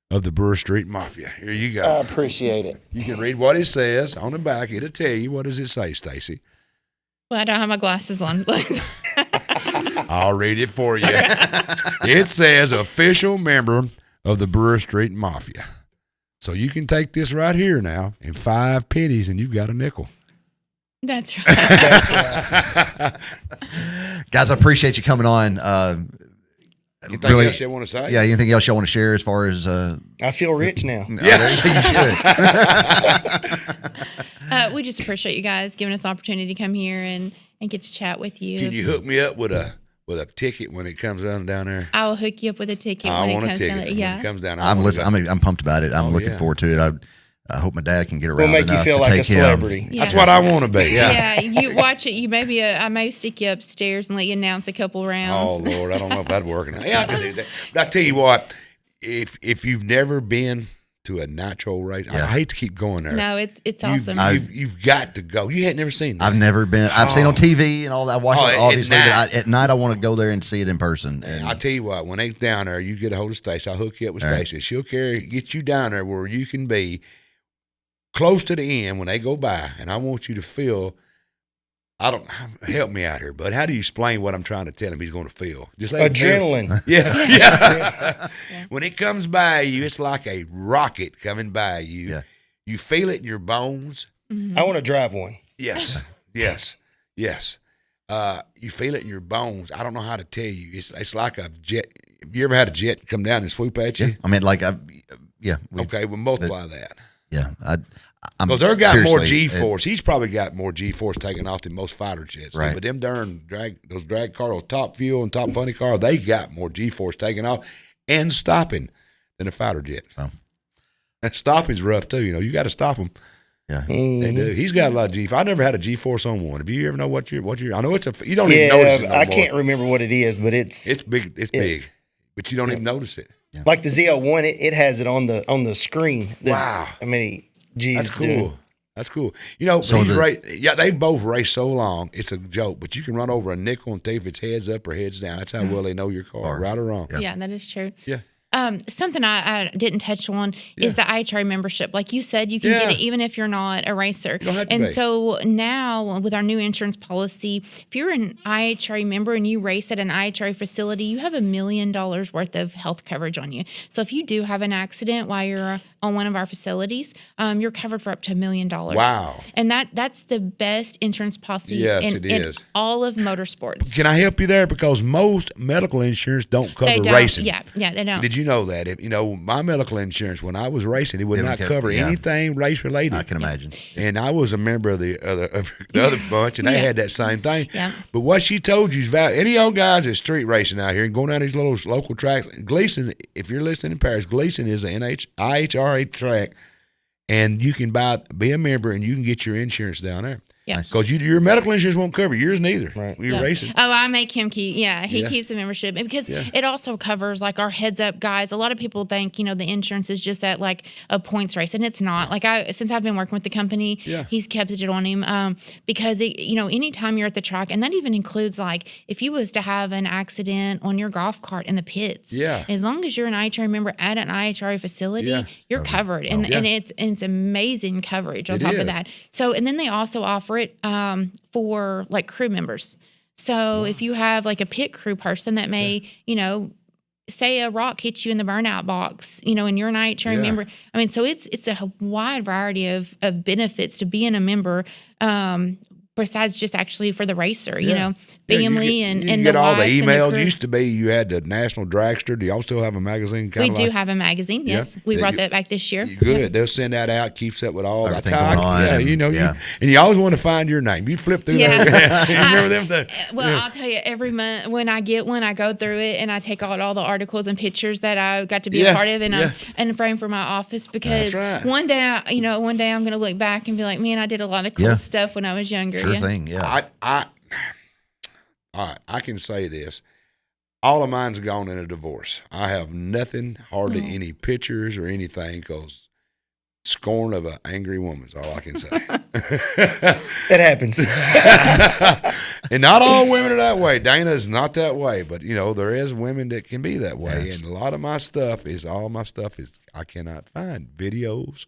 of the Brewer Street Mafia. Here you go. I appreciate it. You can read what it says on the back. It'll tell you. What does it say, Staci? Well, I don't have my glasses on. I'll read it for you. It says official member of the Brewer Street Mafia. So you can take this right here now and 5 pennies and you've got a nickel. That's right. That's right. Guys, I appreciate you coming on. Anything else you want to say? Yeah, anything else y'all want to share as far as I feel rich now. Yeah, you should. We just appreciate you guys giving us the opportunity to come here and get to chat with you. Can you hook me up with a ticket when it comes down there? I will hook you up with a ticket I when want it a comes ticket down there. when Yeah. it comes down. I'm pumped about it. I'm looking forward to it. I hope my dad can get around. We'll make you feel like a celebrity. Yeah. That's what I want to be. Yeah, you watch it. I may stick you upstairs and let you announce a couple rounds. Oh Lord, I don't know if that'd work. Yeah, I can do that. But I tell you what, if you've never been to a nitro race, I hate to keep going there. No, it's awesome. You've got to go. You had never seen that. I've never been. I've seen on TV and all that. I watch it obviously, at but at night I want to go there and see it in person. And I tell you what, when they down there, you get a hold of Staci. I'll hook you up with Right. Staci. She'll get you down there where you can be close to the end when they go by, and I want you to feel. Help me out here, bud. How do you explain what I'm trying to tell him he's going to feel? Just let Adrenaline. Yeah. When it comes by you, it's like a rocket coming by you. Yeah. You feel it in your bones. Mm-hmm. I want to drive one. Yes. You feel it in your bones. I don't know how to tell you. It's like a jet. Have you ever had a jet come down and swoop at you? yeah, I mean, like Okay, we'll multiply that. Yeah, Because they've got more seriously, G-force. He's probably got more G-force taken off than most fighter jets. Right. But them darn drag cars, those top fuel and top funny car, they got more G-force taken off and stopping than a fighter jet. Oh. And stopping's rough too. You got to stop them. Yeah, They do. He's got a lot of G-force. I never had a G-force on one. If you ever know what you're, I know it's you don't even notice it no I more. can't remember what it is, but it's big. It's big, but you don't even notice it. like the ZL1. It has it on the screen. Wow. I mean, geez, That's cool. dude. That's cool. So they both race so long, it's a joke. But you can run over a nickel and tell if it's heads up or heads down. That's how well they know your car, right or wrong. Yeah, that is true. Yeah. Something I didn't touch on is the IHRA membership. Like you said, you can get it even if you're not a racer. You don't have to and be. so now with our new insurance policy, if you're an IHRA member and you race at an IHRA facility, you have $1 million worth of health coverage on you. So if you do have an accident while you're on one of our facilities, you're covered for up to $1 million. Wow. And that's the best insurance policy in all of motorsports. Can I help you there? Because most medical insurance don't cover They don't. racing. Yeah, they don't. Did you know that? My medical insurance, when I was racing, it would not cover anything race related. I can imagine. And I was a member of the other bunch, and they had that same thing. Yeah. But what she told you is valid. Any old guys that's street racing out here and going down these little local tracks, Gleason, if you're listening in Paris, Gleason is an IHRA track, and you can be a member and you can get your insurance down there. Yeah. Because your medical insurance won't cover yours neither. Right. When you're racing. Oh, I make him keep. Yeah, he keeps the membership, and because it also covers like our heads up guys. A lot of people think the insurance is just at like a points race, and it's not. Like since I've been working with the company, he's kept it on him because anytime you're at the track, and that even includes like if you was to have an accident on your golf cart in the pits. Yeah. As long as you're an IHRA member at an IHRA facility, you're covered, and it's amazing coverage on top of that. So, and then they also offer it for like crew members. So if you have like a pit crew person that may, say a rock hits you in the burnout box, and you're an IHRA member. I mean, so it's a wide variety of benefits to being a member. Besides just actually for the racer, family and you get the all the wives and emails. the crew. Used to be you had the National Dragster. Do y'all still have a magazine? We do have a magazine. Yes, we brought that back this year. Good. They'll send that out. Keeps up with all Everything that. going on, and you always want to find your name. You flip through that. You remember them? I'll tell you, every month when I get one, I go through it and I take out all the articles and pictures that I got to be a part of and frame for my office because one day I'm going to look back and be like, man, I did a lot of cool stuff when I was younger. Sure thing. Yeah. All right, I can say this. All of mine's gone in a divorce. I have nothing, hardly any pictures or anything because scorn of an angry woman is all I can say. It happens. And not all women are that way. Dana is not that way, but there is women that can be that way. And a lot of my stuff is I cannot find videos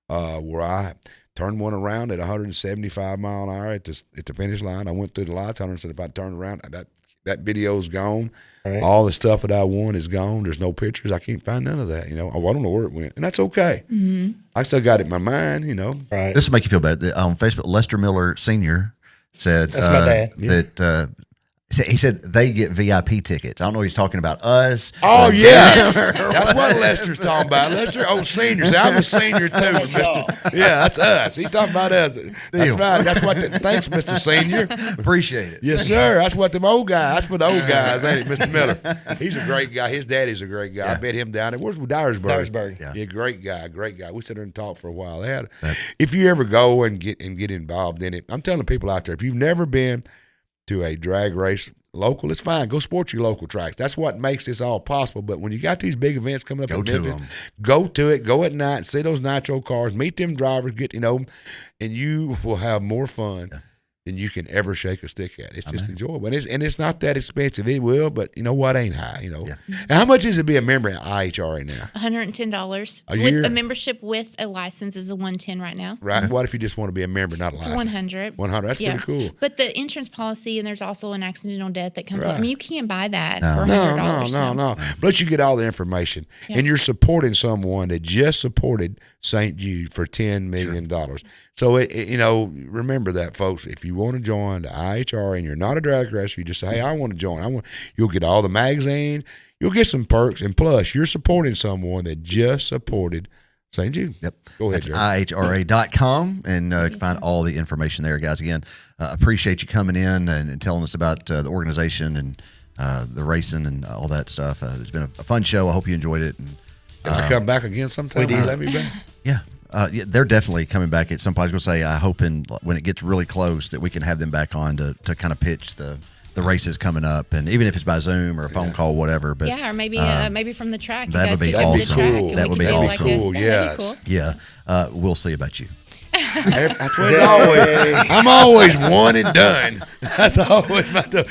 where I turned one around at 175 mile an hour at the finish line. I went through the lights, 175, turned around. That video's gone. Right. All the stuff that I won is gone. There's no pictures. I can't find none of that. I don't know where it went, and that's okay. Mm-hmm. I still got it in my mind. Right. This will make you feel better. On Facebook, Lester Miller Sr. said that's my dad. That he said they get VIP tickets. I don't know if he's talking about us. Oh, yes. That's what Lester's talking about. Lester, senior. See, I'm a senior too, Mr. Yeah, that's us. He's talking about us. That's right. That's what. Thanks, Mr. Senior. Appreciate it. Yes, sir. That's what them old guys. That's for the old guys, ain't it, Mr. Miller? He's a great guy. His daddy's a great guy. I bet him down there. Where's Dyersburg? Yeah, great guy. We sit there and talk for a while. If you ever go and get involved in it, I'm telling people out there, if you've never been to a drag race local, it's fine. Go support your local tracks. That's what makes this all possible. But when you got these big events coming up, go to them. Go to it. Go at night. See those nitro cars. Meet them drivers. And you will have more fun than you can ever shake a stick at. It's just enjoyable. And it's not that expensive. It will, but you know what? Ain't high. And how much is it to be a member at IHRA now? $110 a year? With a membership with a license is $110 right now. Right. What if you just want to be a member, not a license? $100. $100. That's pretty cool. But the insurance policy, and there's also an accidental death that comes up. I mean, you can't buy that for $100. No. But you get all the information, and you're supporting someone that just supported St. Jude for $10 million. Sure. So remember that, folks. If you want to join the IHRA and you're not a drag racer, you just say, "Hey, I want to join. You'll get all the magazine. You'll get some perks, and plus, you're supporting someone that just supported St. Jude." Yep. Go ahead, Jerry. IHRA.com, and you can find all the information there, guys. Again, appreciate you coming in and telling us about the organization and the racing and all that stuff. It's been a fun show. I hope you enjoyed it. And can I come back again sometime? Let me back. Yeah. They're definitely coming back at some point. I was going to say, I hope when it gets really close that we can have them back on to kind of pitch the races coming up, and even if it's by Zoom or a phone call, whatever. But or maybe from the track. That would be awesome. That would be awesome. Cool. Yes. Yeah. We'll see about you. That's what it's always. I'm always one and done. That's always about the.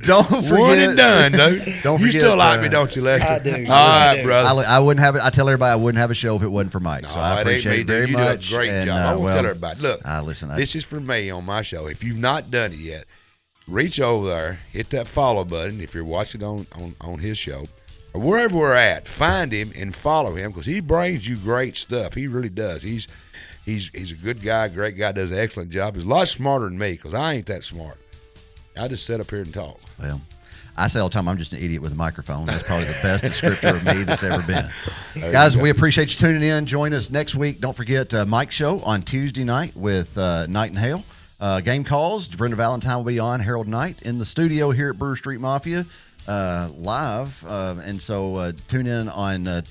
Don't forget. One and done, dude. Don't forget. You still like me, don't you, Lester? I do. All right, brother. I wouldn't have it. I tell everybody I wouldn't have a show if it wasn't for Mike. So I appreciate it very much. You do a great job. I won't tell everybody. Look, listen. This is for me on my show. If you've not done it yet, reach over there, hit that follow button. If you're watching on his show, or wherever we're at, find him and follow him because he brings you great stuff. He really does. He's a good guy, great guy, does an excellent job. He's a lot smarter than me because I ain't that smart. I just sit up here and talk. Well, I say all the time I'm just an idiot with a microphone. That's probably the best descriptor of me that's ever been. Guys, we appreciate you tuning in. Join us next week. Don't forget Mike's show on Tuesday night with Night and Hale. Game calls. Brenda Valentine will be on. Harold Knight in the studio here at Brewer Street Mafia live. And so tune in on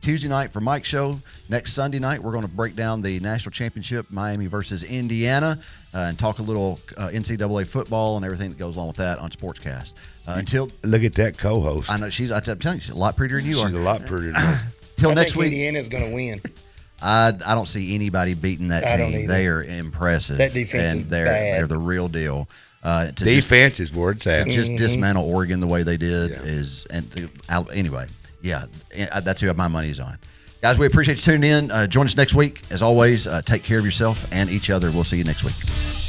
Tuesday night for Mike's show. Next Sunday night, we're going to break down the national championship, Miami versus Indiana, and talk a little NCAA football and everything that goes along with that on SportsCast. Until look at that co-host. I know I'm telling you, she's a lot prettier than you are. She's a lot prettier than me. Till I next think week. Indiana's going to win. I don't see anybody beating that I don't team. either. They are impressive. That defense and is they're bad. they're the real deal. Defense is where it's at. Just dismantle Oregon the way they did Yeah. anyway. Yeah, that's who my money is on. Guys, we appreciate you tuning in. Join us next week. As always, take care of yourself and each other. We'll see you next week.